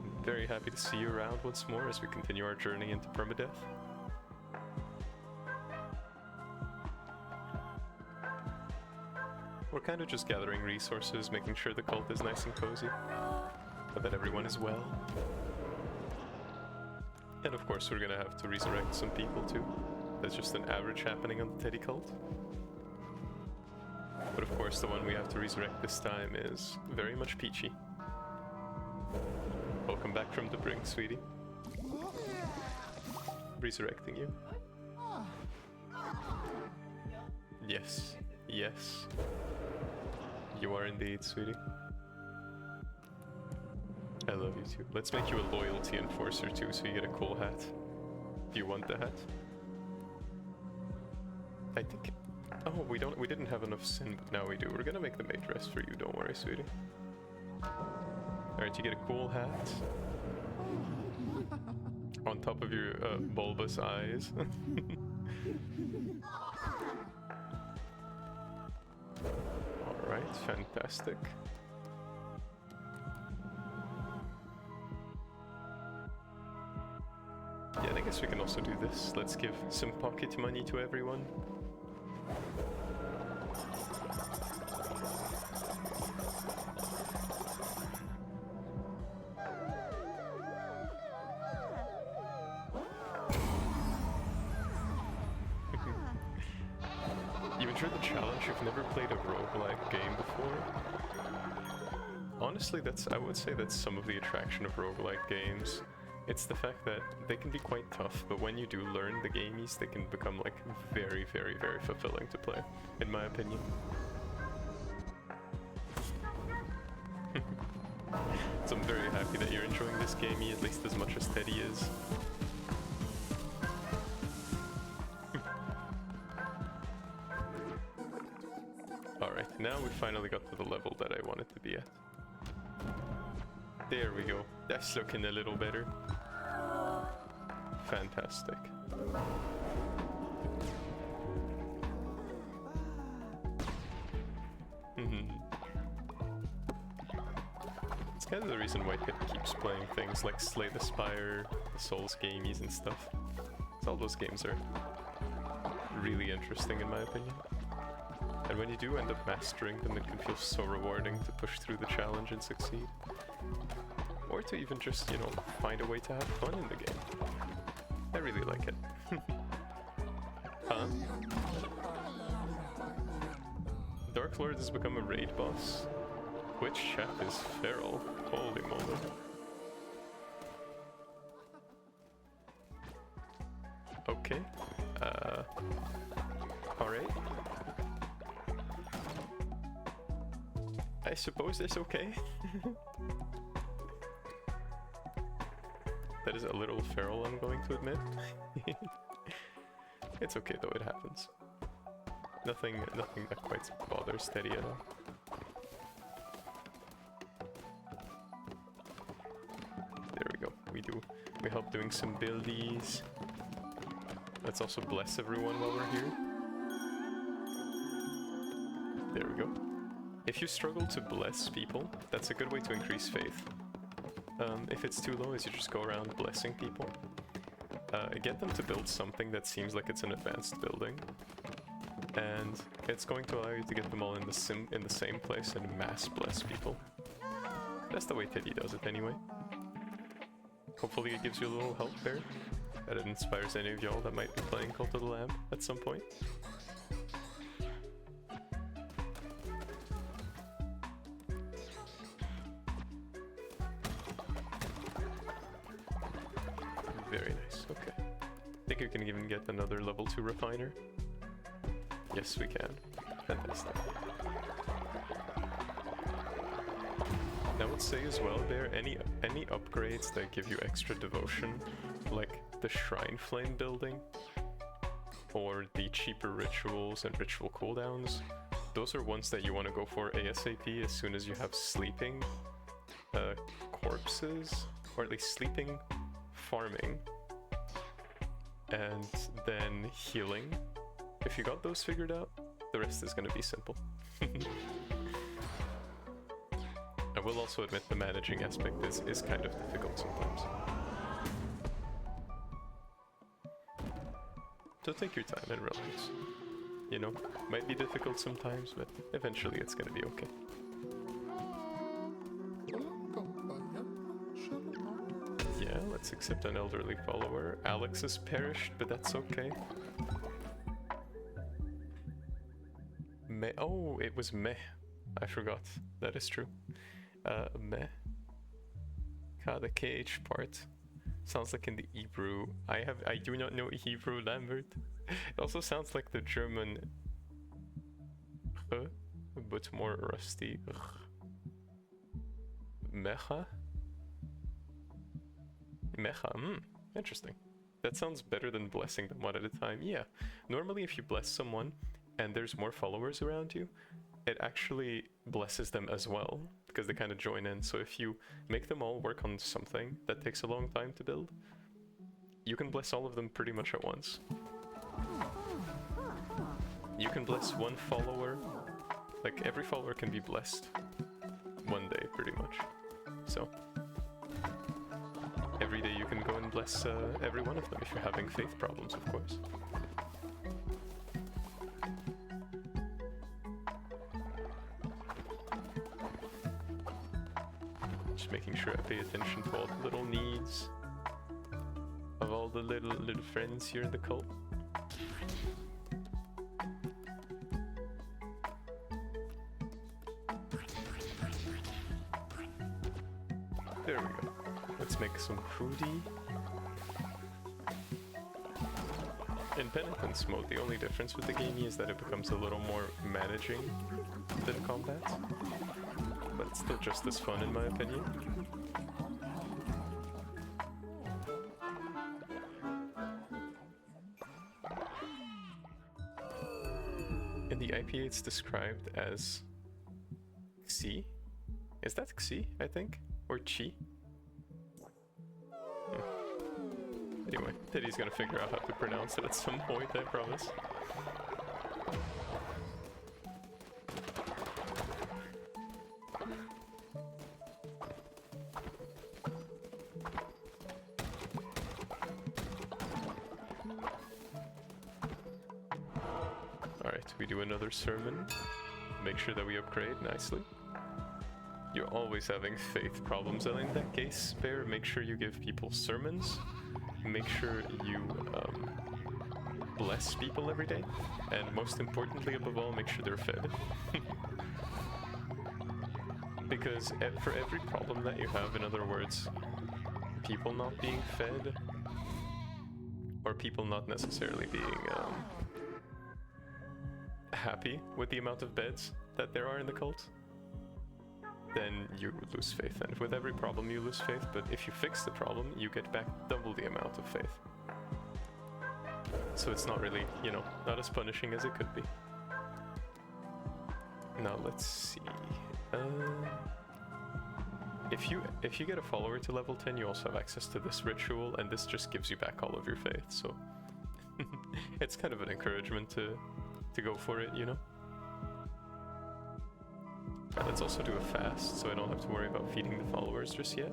I'm very happy to see you around once more as we continue our journey into permadeath. We're kind of just gathering resources, making sure the cult is nice and cozy, but that everyone is well. And of course we're gonna have to resurrect some people too. That's just an average happening on the Teddy cult. But of course the one we have to resurrect this time is very much peachy. Welcome back from the brink, sweetie. Resurrecting you. Yes, yes. You are indeed, sweetie. I love you too. Let's make you a loyalty enforcer too, so you get a cool hat. Do you want the hat? I think... Oh, we didn't have enough sin, but now we do. We're gonna make the maid dress for you, don't worry, sweetie. Alright, you get a cool hat. On top of your bulbous eyes. Alright, fantastic. Yeah, and I guess we can also do this. Let's give some pocket money to everyone. You enjoyed the challenge? You've never played a roguelike game before? Honestly, I would say that's some of the attraction of roguelike games. It's the fact that they can be quite tough, but when you do learn the gamies, they can become like very, very, very fulfilling to play, in my opinion. So I'm very happy that you're enjoying this gamey, at least as much as Teddy is. Alright, now we finally got to the level that I wanted to be at. There we go. That's looking a little better. Fantastic. It's kind of the reason why Pit keeps playing things like Slay the Spire, the Souls gamies and stuff. So all those games are really interesting in my opinion. And when you do end up mastering them, it can feel so rewarding to push through the challenge and succeed. Or to even just, you know, find a way to have fun in the game. I really like it. Huh? Dark Lord has become a raid boss? Which chap is feral? Holy moly. Okay. Alright. I suppose that's okay. That is a little feral, I'm going to admit. It's okay though, it happens. Nothing that quite bothers Teddy at all. There we go. We help doing some buildies. Let's also bless everyone while we're here. There we go. If you struggle to bless people, that's a good way to increase faith. If it's too low, is you just go around blessing people. Get them to build something that seems like it's an advanced building. And it's going to allow you to get them all in the same place and mass bless people. That's the way Teddy does it anyway. Hopefully it gives you a little help there. That it inspires any of y'all that might be playing Cult of the Lamb at some point. Very nice, okay. I think you can even get another level 2 refiner. Yes, we can. Fantastic. I would say as well there, any upgrades that give you extra devotion, like the Shrine Flame building, or the cheaper rituals and ritual cooldowns, those are ones that you want to go for ASAP as soon as you have sleeping corpses, or at least sleeping farming, and then healing. If you got those figured out, the rest is going to be simple. I will also admit the managing aspect is kind of difficult sometimes. So take your time and relax. You know, might be difficult sometimes, but eventually it's gonna be okay. Yeah, let's accept an elderly follower. Alex has perished, but that's okay. Oh, it was meh. I forgot. That is true. Meh. The KH part. Sounds like in the Hebrew. I do not know Hebrew, Lambert. It also sounds like the German but more rusty. Mecha? Mecha, interesting. That sounds better than blessing them one at a time. Yeah, normally if you bless someone and there's more followers around you, it actually blesses them as well, because they kind of join in. So if you make them all work on something that takes a long time to build, you can bless all of them pretty much at once. You can bless one follower, like every follower can be blessed one day pretty much. So every day you can go and bless every one of them if you're having faith problems, of course. Just making sure I pay attention to all the little needs of all the little friends here in the cult. There we go. Let's make some foodie. In penitence mode, the only difference with the gamey is that it becomes a little more managing than combat, but it's still just as fun in my opinion. In the IPA it's described as Xi. Is that Xi, I think? Or Chi? Anyway, Teddy's gonna figure out how to pronounce it at some point, I promise. Alright, we do another sermon. Make sure that we upgrade nicely. You're always having faith problems, and in that case, Bear, make sure you give people sermons. Make sure you bless people every day, and most importantly above all, make sure they're fed. Because for every problem that you have, in other words, people not being fed, or people not necessarily being happy with the amount of beds that there are in the cult, then you lose faith. And with every problem you lose faith, but if you fix the problem, you get back double the amount of faith. So it's not really, you know, not as punishing as it could be. Now let's see. If you get a follower to level 10, you also have access to this ritual, and this just gives you back all of your faith, so it's kind of an encouragement to go for it, you know? And let's also do a fast, so I don't have to worry about feeding the followers just yet.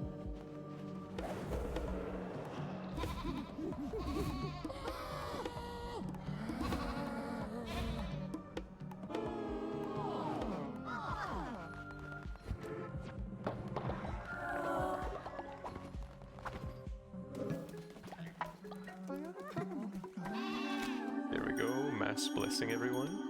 There we go, mass blessing everyone.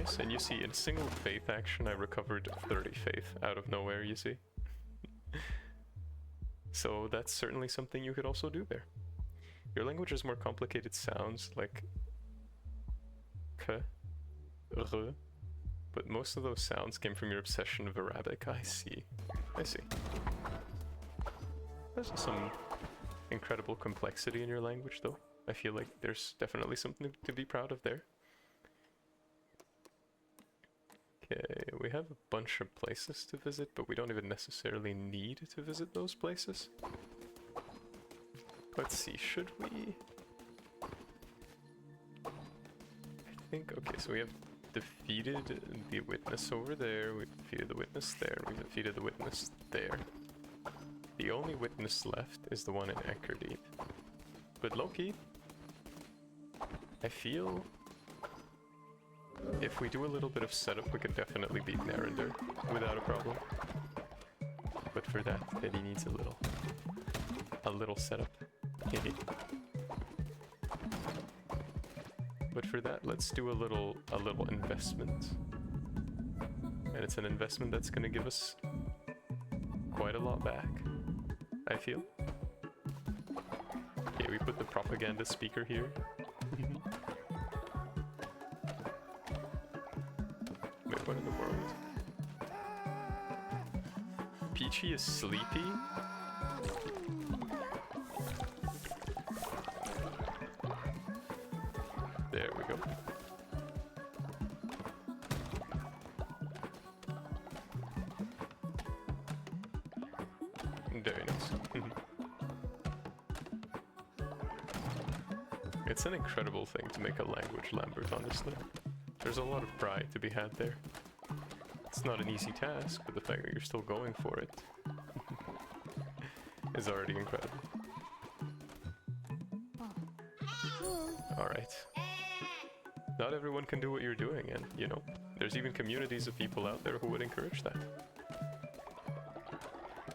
nice. And you see, in a single faith action, I recovered 30 faith out of nowhere, you see. So that's certainly something you could also do there. Your language has more complicated sounds, like k, r, but most of those sounds came from your obsession of Arabic. I see. I see. There's some incredible complexity in your language, though. I feel like there's definitely something to be proud of there. Okay, we have a bunch of places to visit, but we don't even necessarily need to visit those places. Let's see, should we? I think, okay, so we have defeated the witness over there, we've defeated the witness there, we've defeated the witness there. The only witness left is the one in Eckerdeep. But low-key, I feel if we do a little bit of setup, we can definitely beat Narender without a problem. But for that, Teddy needs a little setup. But for that, let's do a little investment. And it's an investment that's gonna give us quite a lot back, I feel. Okay, we put the propaganda speaker here. Wait, what in the world? Peachy is sleepy? There we go. Very nice. It's an incredible thing to make a language, Lambert, honestly. There's a lot of pride to be had there. It's not an easy task, but the fact that you're still going for it is already incredible. Alright. Not everyone can do what you're doing, and, you know, there's even communities of people out there who would encourage that.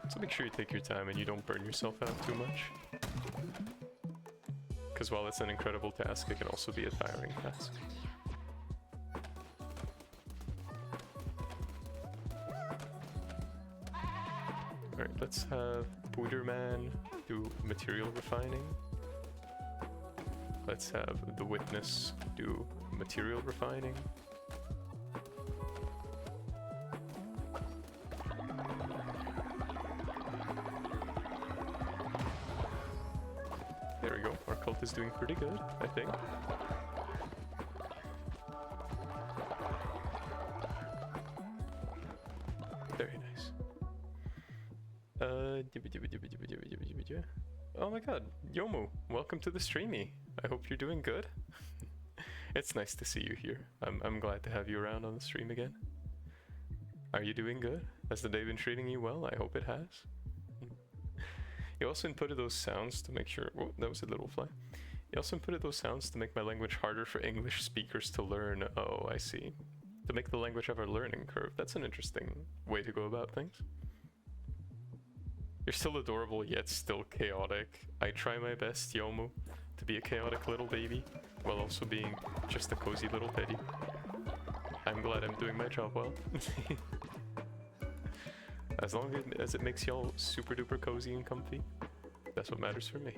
So make sure you take your time and you don't burn yourself out too much. Because while it's an incredible task, it can also be a tiring task. Alright, let's have Puderman do material refining. Let's have the witness do material refining. There we go, our cult is doing pretty good, I think. Very nice. Oh my god, Yomu, welcome to the streamie. I hope you're doing good. It's nice to see you here. I'm glad to have you around on the stream again. Are you doing good? Has the day been treating you well? I hope it has. You also inputted those sounds to make sure... Whoa, that was a little fly. You also inputted those sounds to make my language harder for English speakers to learn. Oh, I see. To make the language have a learning curve. That's an interesting way to go about things. You're still adorable, yet still chaotic. I try my best, Yomu, to be a chaotic little baby, while also being just a cozy little teddy. I'm glad I'm doing my job well. As long as it makes y'all super duper cozy and comfy, that's what matters for me.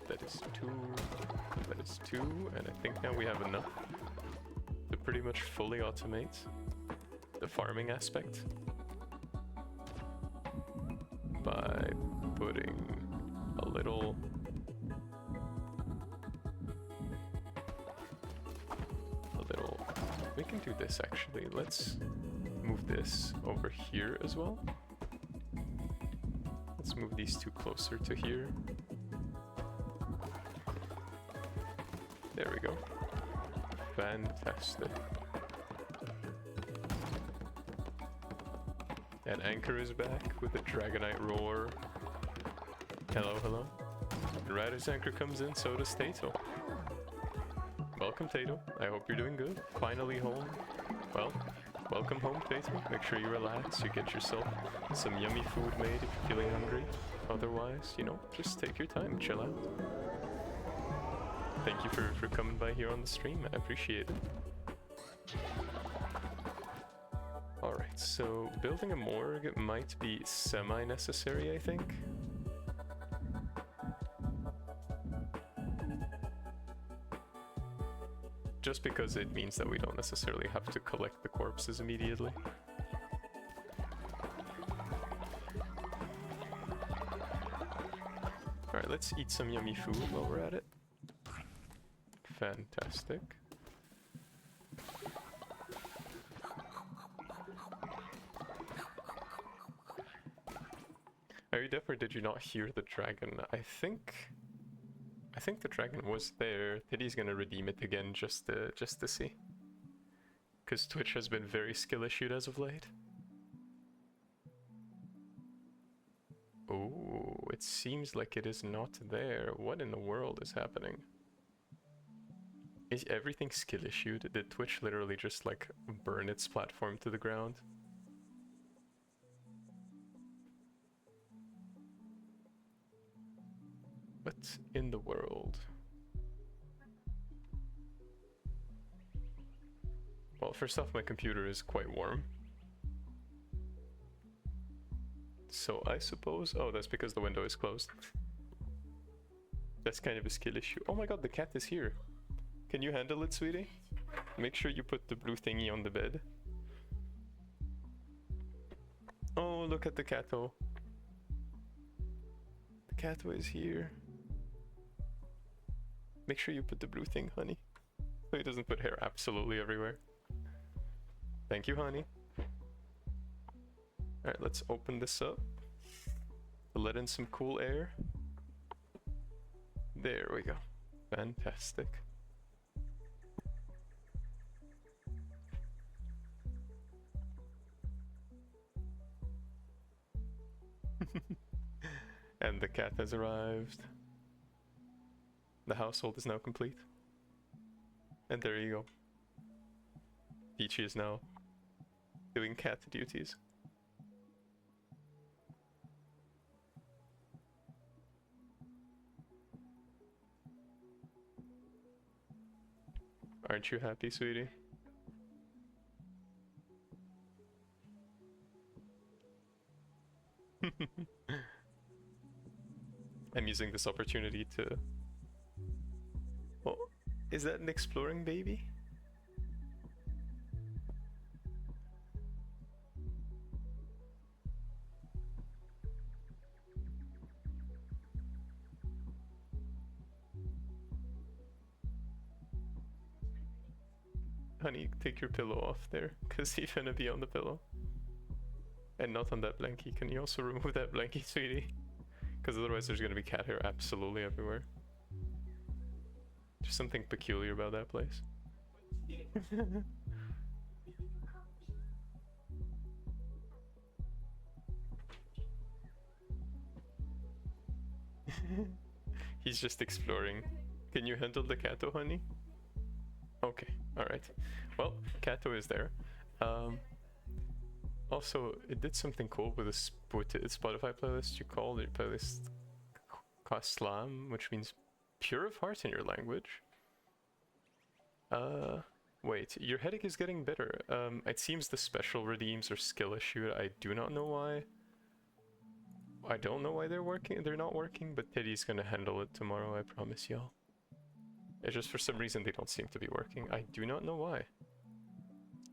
That is two, and I think now we have enough to pretty much fully automate the farming aspect by putting a little we can do this actually. Let's move this over here as well. Let's move these two closer to here. There we go. Fantastic. And Anchor is back with the Dragonite Roar. Hello, hello. And right as Anchor comes in, so does Tato. Welcome, Tato. I hope you're doing good. Finally home. Well, welcome home, Tato. Make sure you relax. You get yourself some yummy food made if you're feeling hungry. Otherwise, you know, just take your time, chill out. thank you for coming by here on the stream. I appreciate it. Alright, so building a morgue might be semi-necessary, I think. Just because it means that we don't necessarily have to collect the corpses immediately. Alright, let's eat some yummy food while we're at it. Fantastic. Are you deaf or did you not hear the dragon? I think the dragon was there. Teddy's gonna redeem it again just to see. Because Twitch has been very skill issued as of late. Oh, it seems like it is not there. What in the world is happening? Is everything skill issued? Did Twitch literally just like burn its platform to the ground? What in the world? Well, first off, my computer is quite warm. So I suppose... Oh, that's because the window is closed. That's kind of a skill issue. Oh my god, the cat is here. Can you handle it, sweetie? Make sure you put the blue thingy on the bed. Oh, look at the catto. The catto is here. Make sure you put the blue thing, honey. So he doesn't put hair absolutely everywhere. Thank you, honey. Alright, let's open this up. Let in some cool air. There we go. Fantastic. And the cat has arrived. The household is now complete. And there you go. Peachy is now doing cat duties. Aren't you happy, sweetie? I'm using this opportunity to... Oh, is that an exploring baby? Honey, take your pillow off there, because he's gonna be on the pillow. And not on that blankie. Can you also remove that blankie, sweetie? Because otherwise there's gonna be cat hair absolutely everywhere. There's something peculiar about that place. He's just exploring. Can you handle the catto, honey? Okay, alright. Well, Kato is there. Also, it did something cool with a Spotify playlist you called your playlist Kaslam, which means pure of heart in your language. Wait, your headache is getting better. It seems the special redeems are skill issued. I do not know why. I don't know why they're not working, but Teddy's gonna handle it tomorrow, I promise y'all. It's just for some reason they don't seem to be working. I do not know why.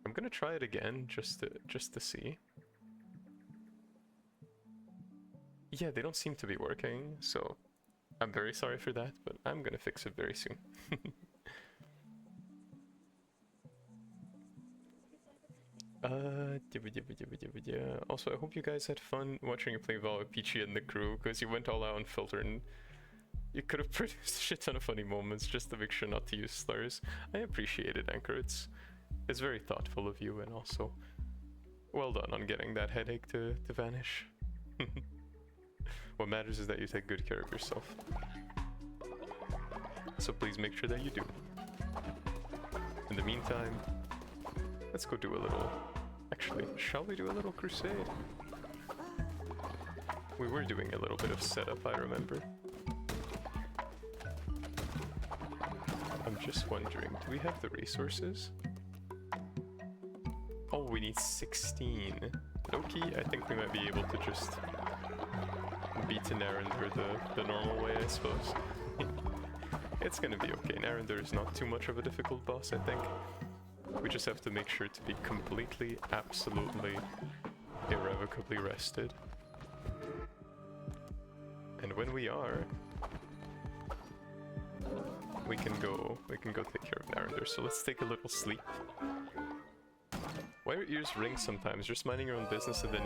I'm gonna try it again just to see. Yeah, they don't seem to be working, so I'm very sorry for that, but I'm gonna fix it very soon. Also, I hope you guys had fun watching you play Val with Peachy and the crew, because you went all out on filter and you could have produced a shit ton of funny moments just to make sure not to use slurs. I appreciate it, Anchor. It's very thoughtful of you, and also well done on getting that headache to vanish. What matters is that you take good care of yourself. So please make sure that you do. In the meantime, let's go do a little... Actually, shall we do a little crusade? We were doing a little bit of setup, I remember. just wondering, do we have the resources? Oh, we need 16. Low-key, I think we might be able to just beat Narender the normal way, I suppose. It's gonna be okay. Narender is not too much of a difficult boss, I think. We just have to make sure to be completely, absolutely, irrevocably rested. And when we are, we can go take care of Narender. So let's take a little sleep. Why are your ears ring sometimes? You're just minding your own business and then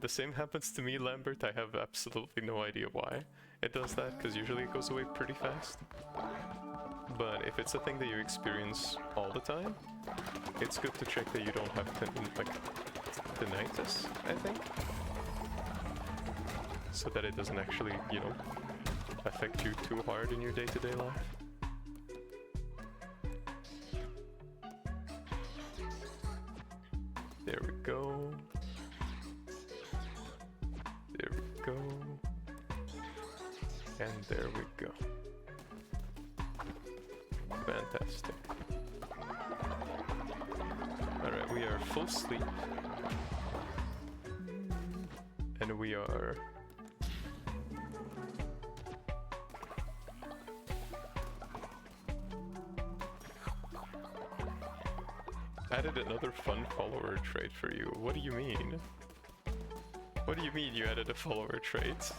the same happens to me, Lambert. I have absolutely no idea why it does that, because usually it goes away pretty fast. But if it's a thing that you experience all the time, it's good to check that you don't have tinnitus, I think. So that it doesn't actually, you know, affect you too hard in your day-to-day life. There we go. There we go. And there we go. Fantastic. Alright, we are full sleep. And we are... added another fun follower trait for you. What do you mean? What do you mean you added a follower trait?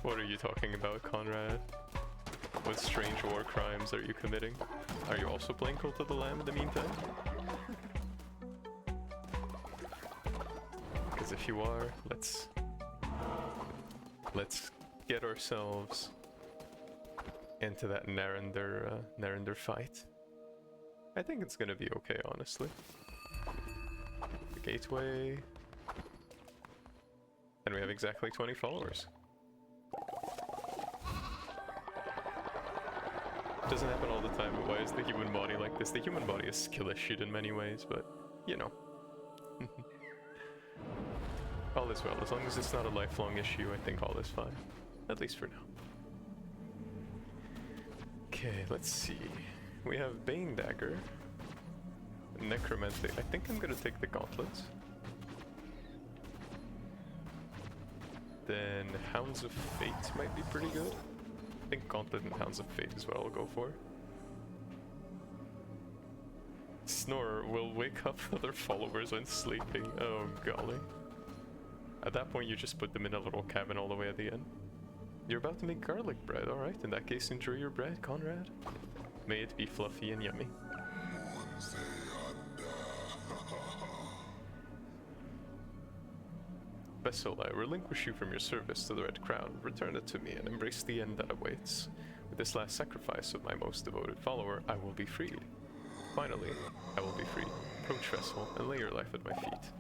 What are you talking about, Conrad? What strange war crimes are you committing? Are you also playing Cult of the Lamb in the meantime? Because if you are, let's get ourselves into that Narender fight. I think it's gonna be okay, honestly. The gateway. And we have exactly 20 followers. Doesn't happen all the time. Why is the human body like this? The human body is skill issued in many ways, but you know. All is well. As long as it's not a lifelong issue, I think all is fine. At least for now. Okay, let's see. We have Bane Dagger, Necromantic. I think I'm gonna take the Gauntlets. Then Hounds of Fate might be pretty good. I think Gauntlet and Hounds of Fate is what I'll go for. Snore will wake up other followers when sleeping. Oh golly. At that point you just put them in a little cabin all the way at the end. You're about to make garlic bread, alright. In that case, enjoy your bread, Conrad. May it be fluffy and yummy. Vessel, I relinquish you from your service to the Red Crown. Return it to me and embrace the end that awaits. With this last sacrifice of my most devoted follower, I will be freed. Finally, I will be free. Approach, Vessel, and lay your life at my feet.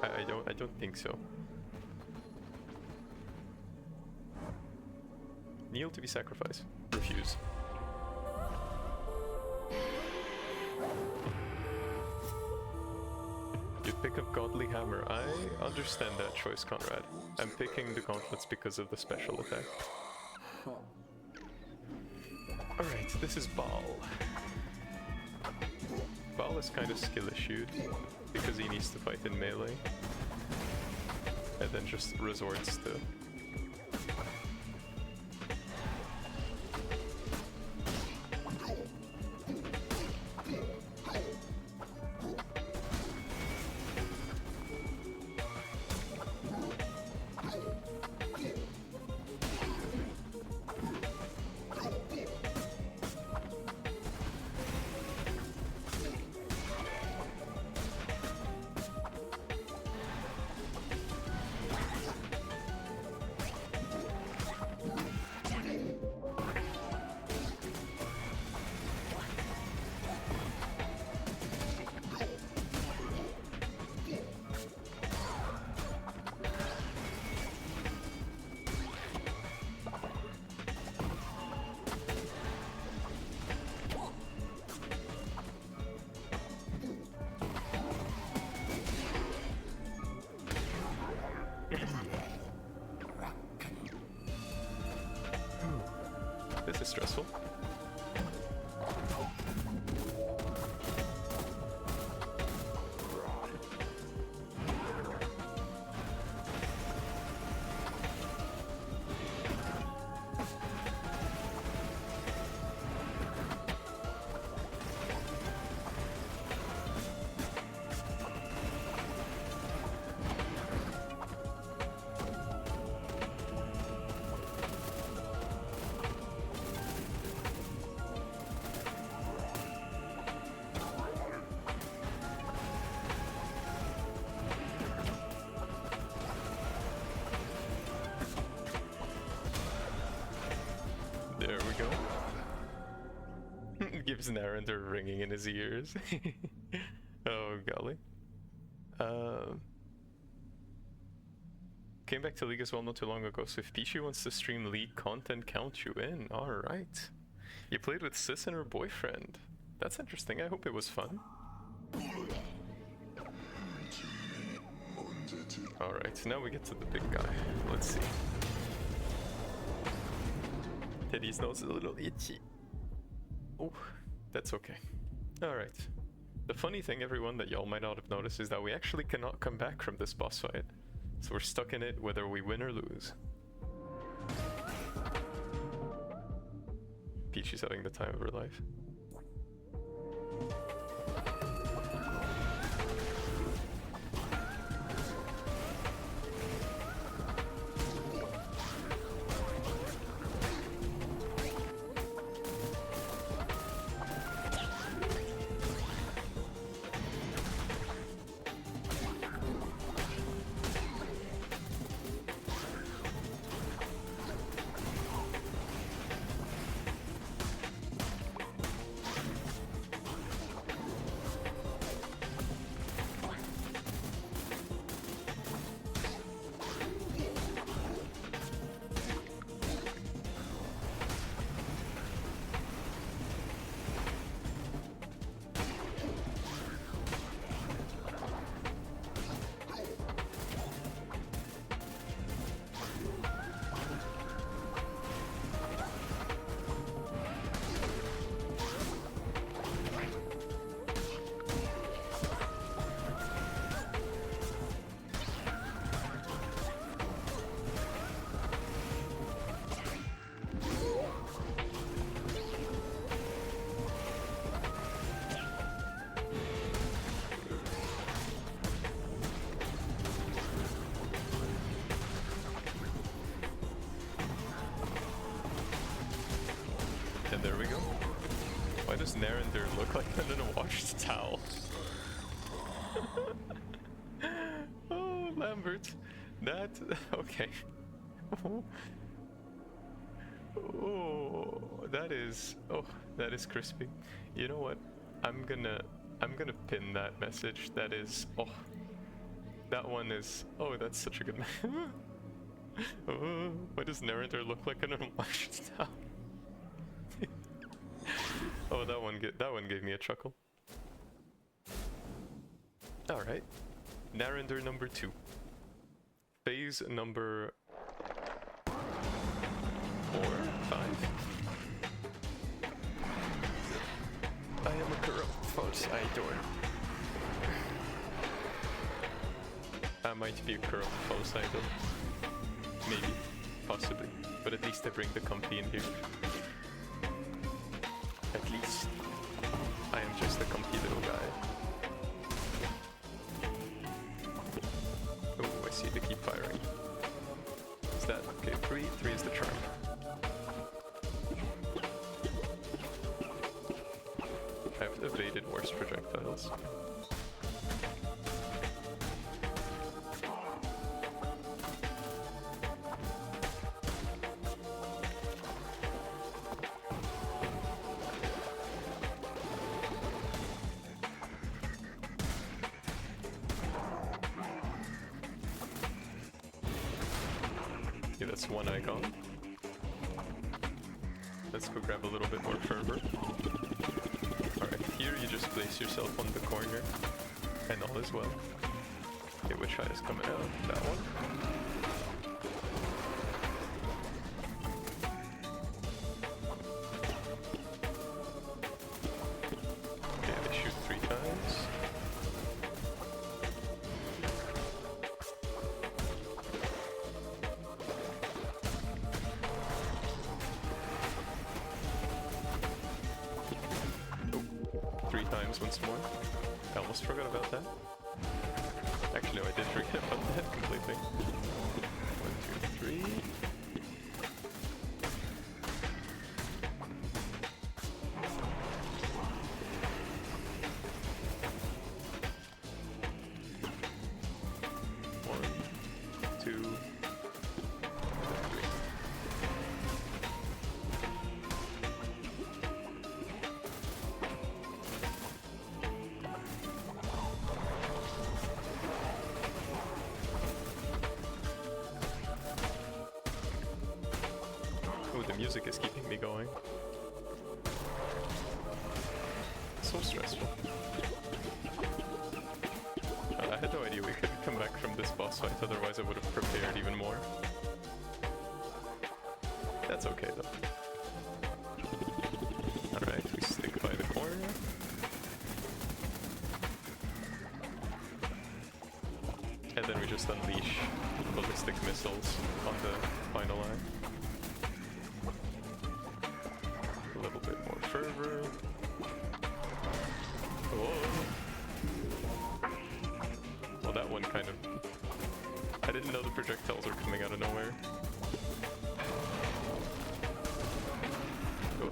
I don't think so. Kneel to be sacrificed. Refuse. You pick up Godly Hammer. I understand that choice, Conrad. I'm picking the gauntlets because of the special attack. Alright, this is Baal. Baal is kind of skill issued because he needs to fight in melee. And then just resorts to... stressful. There we go. Gives Narender ringing in his ears. Oh golly. Came back to League as well not too long ago, so if Pichu wants to stream League content, count you in. Alright. You played with Sis and her boyfriend. That's interesting, I hope it was fun. Alright, now we get to the big guy. Let's see. Teddy's nose is a little itchy. Oh, that's okay. Alright. The funny thing, everyone, that y'all might not have noticed is that we actually cannot come back from this boss fight. So we're stuck in it whether we win or lose. Peach is having the time of her life. And there we go. Why does Narender look like an unwashed towel? Oh, Lambert. That... okay. Oh, that is... oh, that is crispy. You know what? I'm gonna pin that message. That is... oh. That one is... oh, that's such a good... oh, why does Narender look like an unwashed towel? Oh, that one gave me a chuckle. Alright. Narender number 2. Phase number 4? 5? I am a corrupt false idol. I might be a corrupt false idol. Maybe. Possibly. But at least I bring the company in here. At least I am just a comfy little guy. Oh, I see they keep firing. Is that okay? 3 is the charm. I've evaded worse projectiles. Okay, that's one icon. Let's go grab a little bit more fervor. Alright, here you just place yourself on the corner, and all is well. Okay, which eye is coming out? That one? times once more. I almost forgot about that. Actually, no, I did forget about that completely. 1, 2, 3. Oh, the music is keeping me going. So stressful. I had no idea we couldn't come back from this boss fight, otherwise I would have prepared even more. That's okay though. Alright, we stick by the corner. And then we just unleash ballistic missiles on the final line. A little bit more fervor. Oh. Well, that one kind of... I didn't know the projectiles were coming out of nowhere. Oh.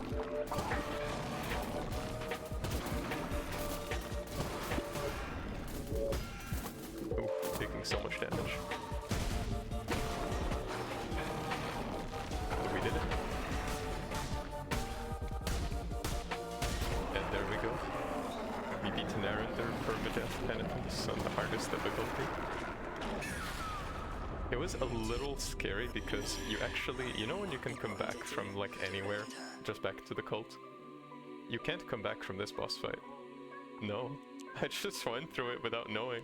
Oh, taking so much damage. But we did it. And there we go. We beat Narender, PERMADEATH, penitence on the hardest difficulty. It was a little scary because you actually, you know when you can come back from like anywhere, just back to the cult? You can't come back from this boss fight. No, I just went through it without knowing.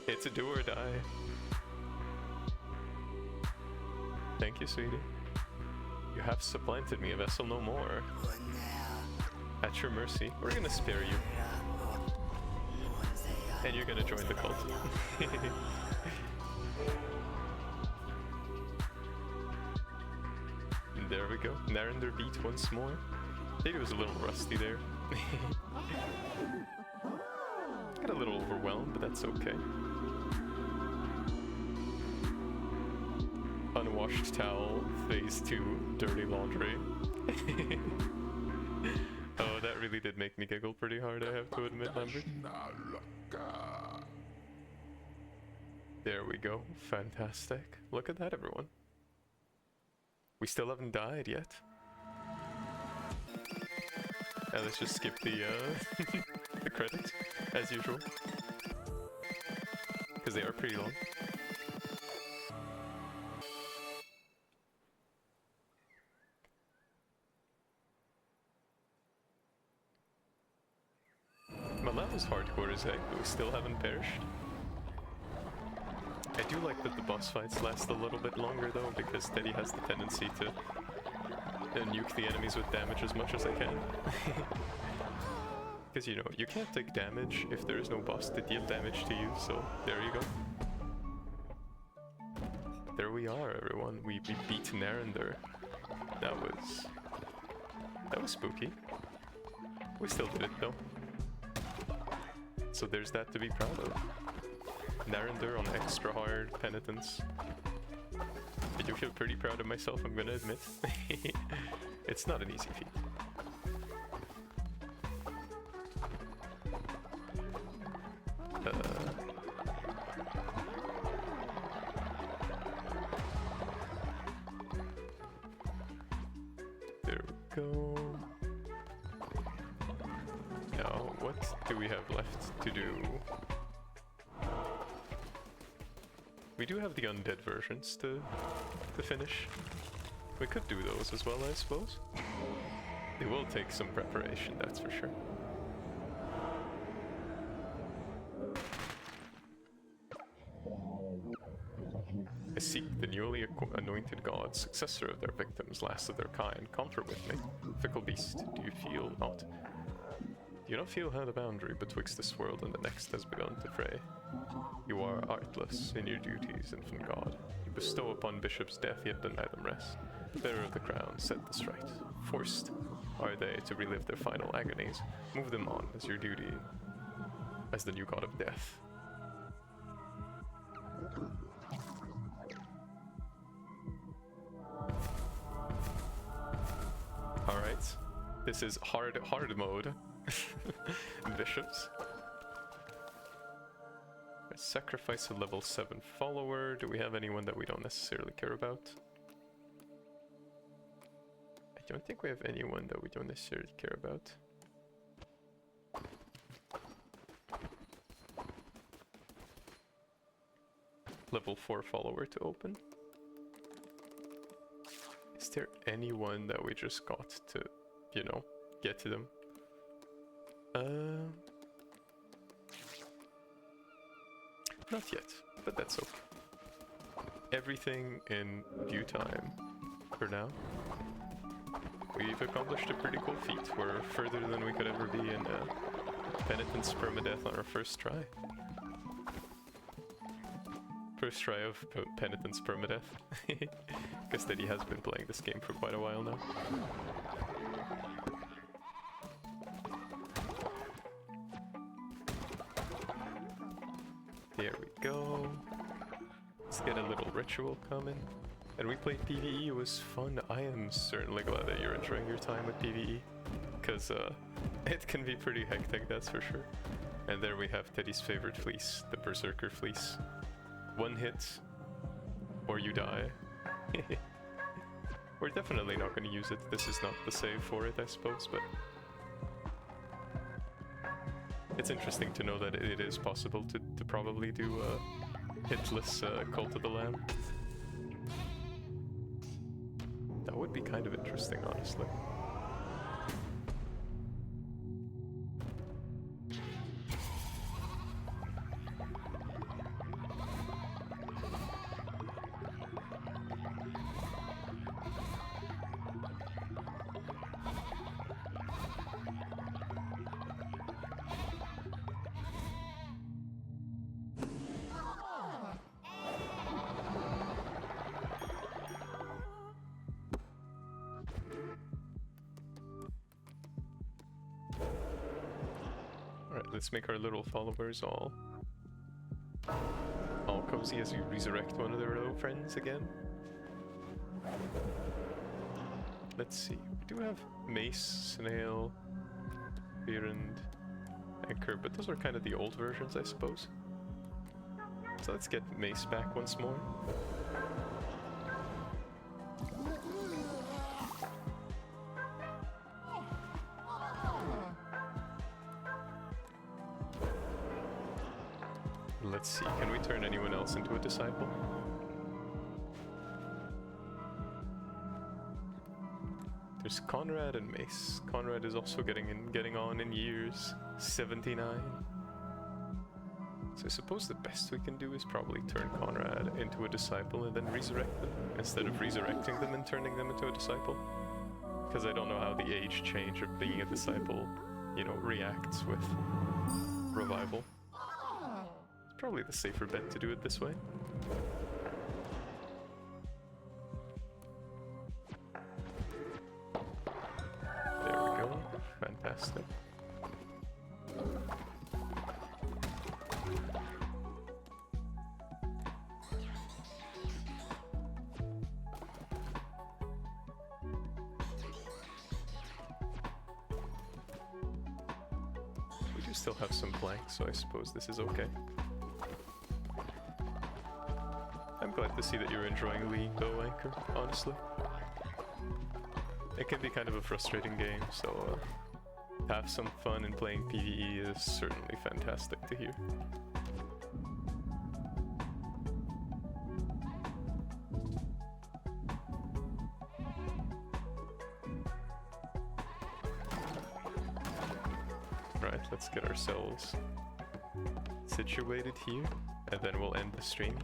It's a do or die. Thank you, sweetie. You have supplanted me, a vessel no more. At your mercy, we're gonna spare you. And you're gonna join the cult. There we go. Narender beat once more. I think it was a little rusty there. Got a little overwhelmed, but that's okay. Unwashed towel, phase 2, dirty laundry. Oh, that really did make me giggle pretty hard, I have to admit, Lambert. There we go. Fantastic. Look at that, everyone. We still haven't died yet. Let's just skip the the credits, as usual. Because they are pretty long. Well, that was hardcore as heck, but we still haven't perished. I do like that the boss fights last a little bit longer though, because Teddy has the tendency to nuke the enemies with damage as much as I can. Because you know, you can't take damage if there is no boss to deal damage to you, so there you go. There we are, everyone. We beat Narender. That was spooky. We still did it though. So there's that to be proud of. Narender on extra hard penitence. I do feel pretty proud of myself, I'm gonna admit. It's not an easy feat. There we go. Now, what do we have left to do? We do have the undead versions to finish. We could do those as well, I suppose. They will take some preparation, that's for sure. I seek the newly anointed god, successor of their victims, last of their kind. Comfort with me, fickle beast. Do you feel not? Do you not feel how the boundary betwixt this world and the next has begun to fray? You are artless in your duties, infant god. You bestow upon bishops death, yet deny them rest. Bearer of the crown, set this right. Forced are they to relive their final agonies. Move them on as your duty as the new god of death. Alright, this is hard mode. Bishops. Sacrifice a level 7 follower. Do we have anyone that we don't necessarily care about? I don't think we have anyone that we don't necessarily care about. Level 4 follower to open. Is there anyone that we just got to, you know, get to them? Not yet, but that's okay. Everything in due time for now. We've accomplished a pretty cool feat. We're further than we could ever be in penitence permadeath on our first try. First try of penitence permadeath. Guess that he has been playing this game for quite a while now. There we go. Let's get a little ritual coming. And we played PvE, it was fun. I am certainly glad that you're enjoying your time with PvE. Because it can be pretty hectic, that's for sure. And there we have Teddy's favorite fleece, the Berserker fleece. One hit, or you die. We're definitely not going to use it. This is not the save for it, I suppose, but... It's interesting to know that it is possible to probably do a hitless Cult of the Lamb. That would be kind of interesting, honestly. Let's make our little followers all cozy as we resurrect one of their little friends again. Let's see, we do have Mace, Snail, Beerand, Anchor, but those are kind of the old versions, I suppose. So let's get Mace back once more. Let's see, can we turn anyone else into a disciple? There's Conrad and Mace. Conrad is also getting on in years. 79. So I suppose the best we can do is probably turn Conrad into a disciple and then resurrect them, instead of resurrecting them and turning them into a disciple. Because I don't know how the age change of being a disciple, you know, reacts with revival. Probably the safer bet to do it this way. There we go. Fantastic. We do still have some blanks, so I suppose this is okay. I'm glad to see that you're enjoying League though, Anchor, honestly. It can be kind of a frustrating game, so have some fun in playing PvE is certainly fantastic to hear. Right, let's get ourselves situated here, and then we'll end the stream.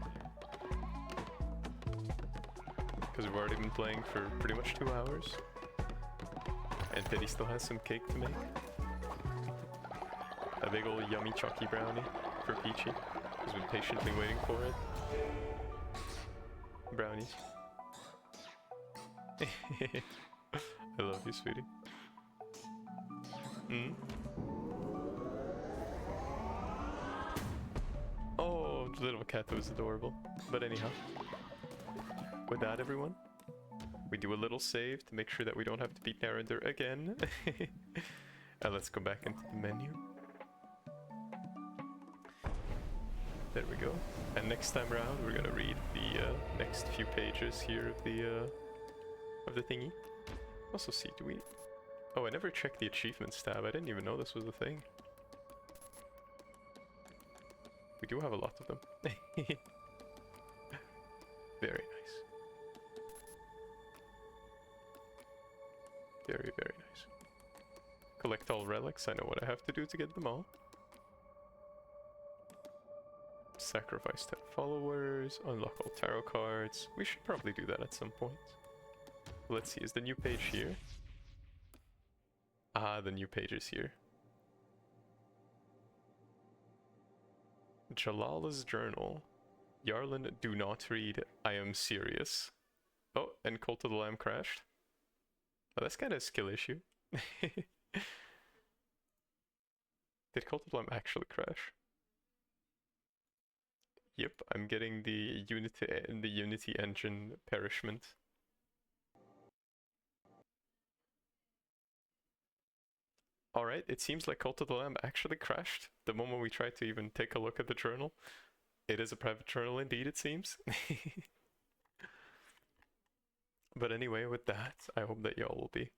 Because we've already been playing for pretty much 2 hours. And Teddy still has some cake to make. A big old yummy chalky brownie for Peachy, who's been patiently waiting for it. Brownies. I love you, sweetie. Mm. Oh, the little cat was adorable. But anyhow, with that, everyone, we do a little save to make sure that we don't have to beat narrator again. And let's go back into the menu. There we go. And next time around, we're gonna read the next few pages here of the thingy. Also, see, do we? Oh, I never checked the achievements tab. I didn't even know this was a thing. We do have a lot of them. Very nice. Very, very nice. Collect all relics. I know what I have to do to get them all. Sacrifice 10 followers. Unlock all tarot cards. We should probably do that at some point. Let's see, is the new page here? Ah, the new page is here. Jalala's journal. Yarlin, do not read. I am serious. Oh, and Cult of the Lamb crashed. Oh, that's kind of a skill issue. Did Cult of the Lamb actually crash? Yep, I'm getting the Unity engine perishment. Alright, it seems like Cult of the Lamb actually crashed the moment we tried to even take a look at the journal. It is a private journal indeed, it seems. But anyway, with that, I hope that y'all will be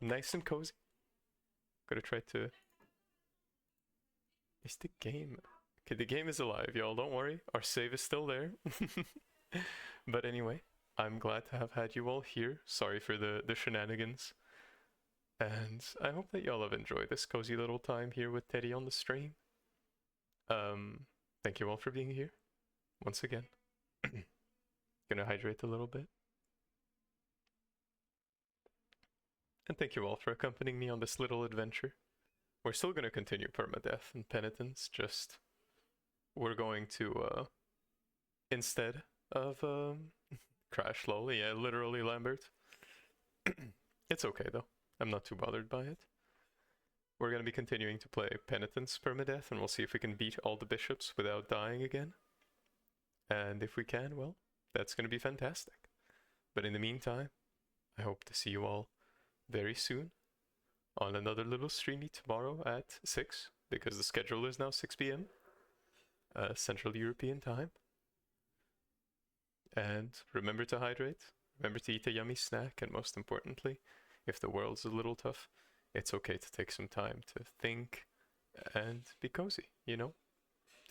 nice and cozy. Gonna try to... Is the game... Okay, the game is alive, y'all, don't worry. Our save is still there. But anyway, I'm glad to have had you all here. Sorry for the shenanigans. And I hope that y'all have enjoyed this cozy little time here with Teddy on the stream. Thank you all for being here. Once again. Gonna hydrate a little bit. And thank you all for accompanying me on this little adventure. We're still gonna continue permadeath and penitence, just... We're going to, instead of, crash lol, yeah, literally Lambert. It's okay though. I'm not too bothered by it. We're going to be continuing to play Penitence Permadeath, and we'll see if we can beat all the bishops without dying again. And if we can, well, that's going to be fantastic. But in the meantime, I hope to see you all very soon on another little streamy tomorrow at 6, because the schedule is now 6 p.m. Central European time. And remember to hydrate, remember to eat a yummy snack, and most importantly, if the world's a little tough, it's okay to take some time to think and be cozy, you know?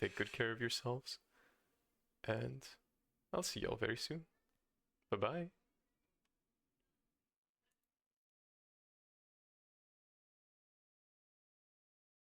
Take good care of yourselves. And I'll see y'all very soon. Bye-bye.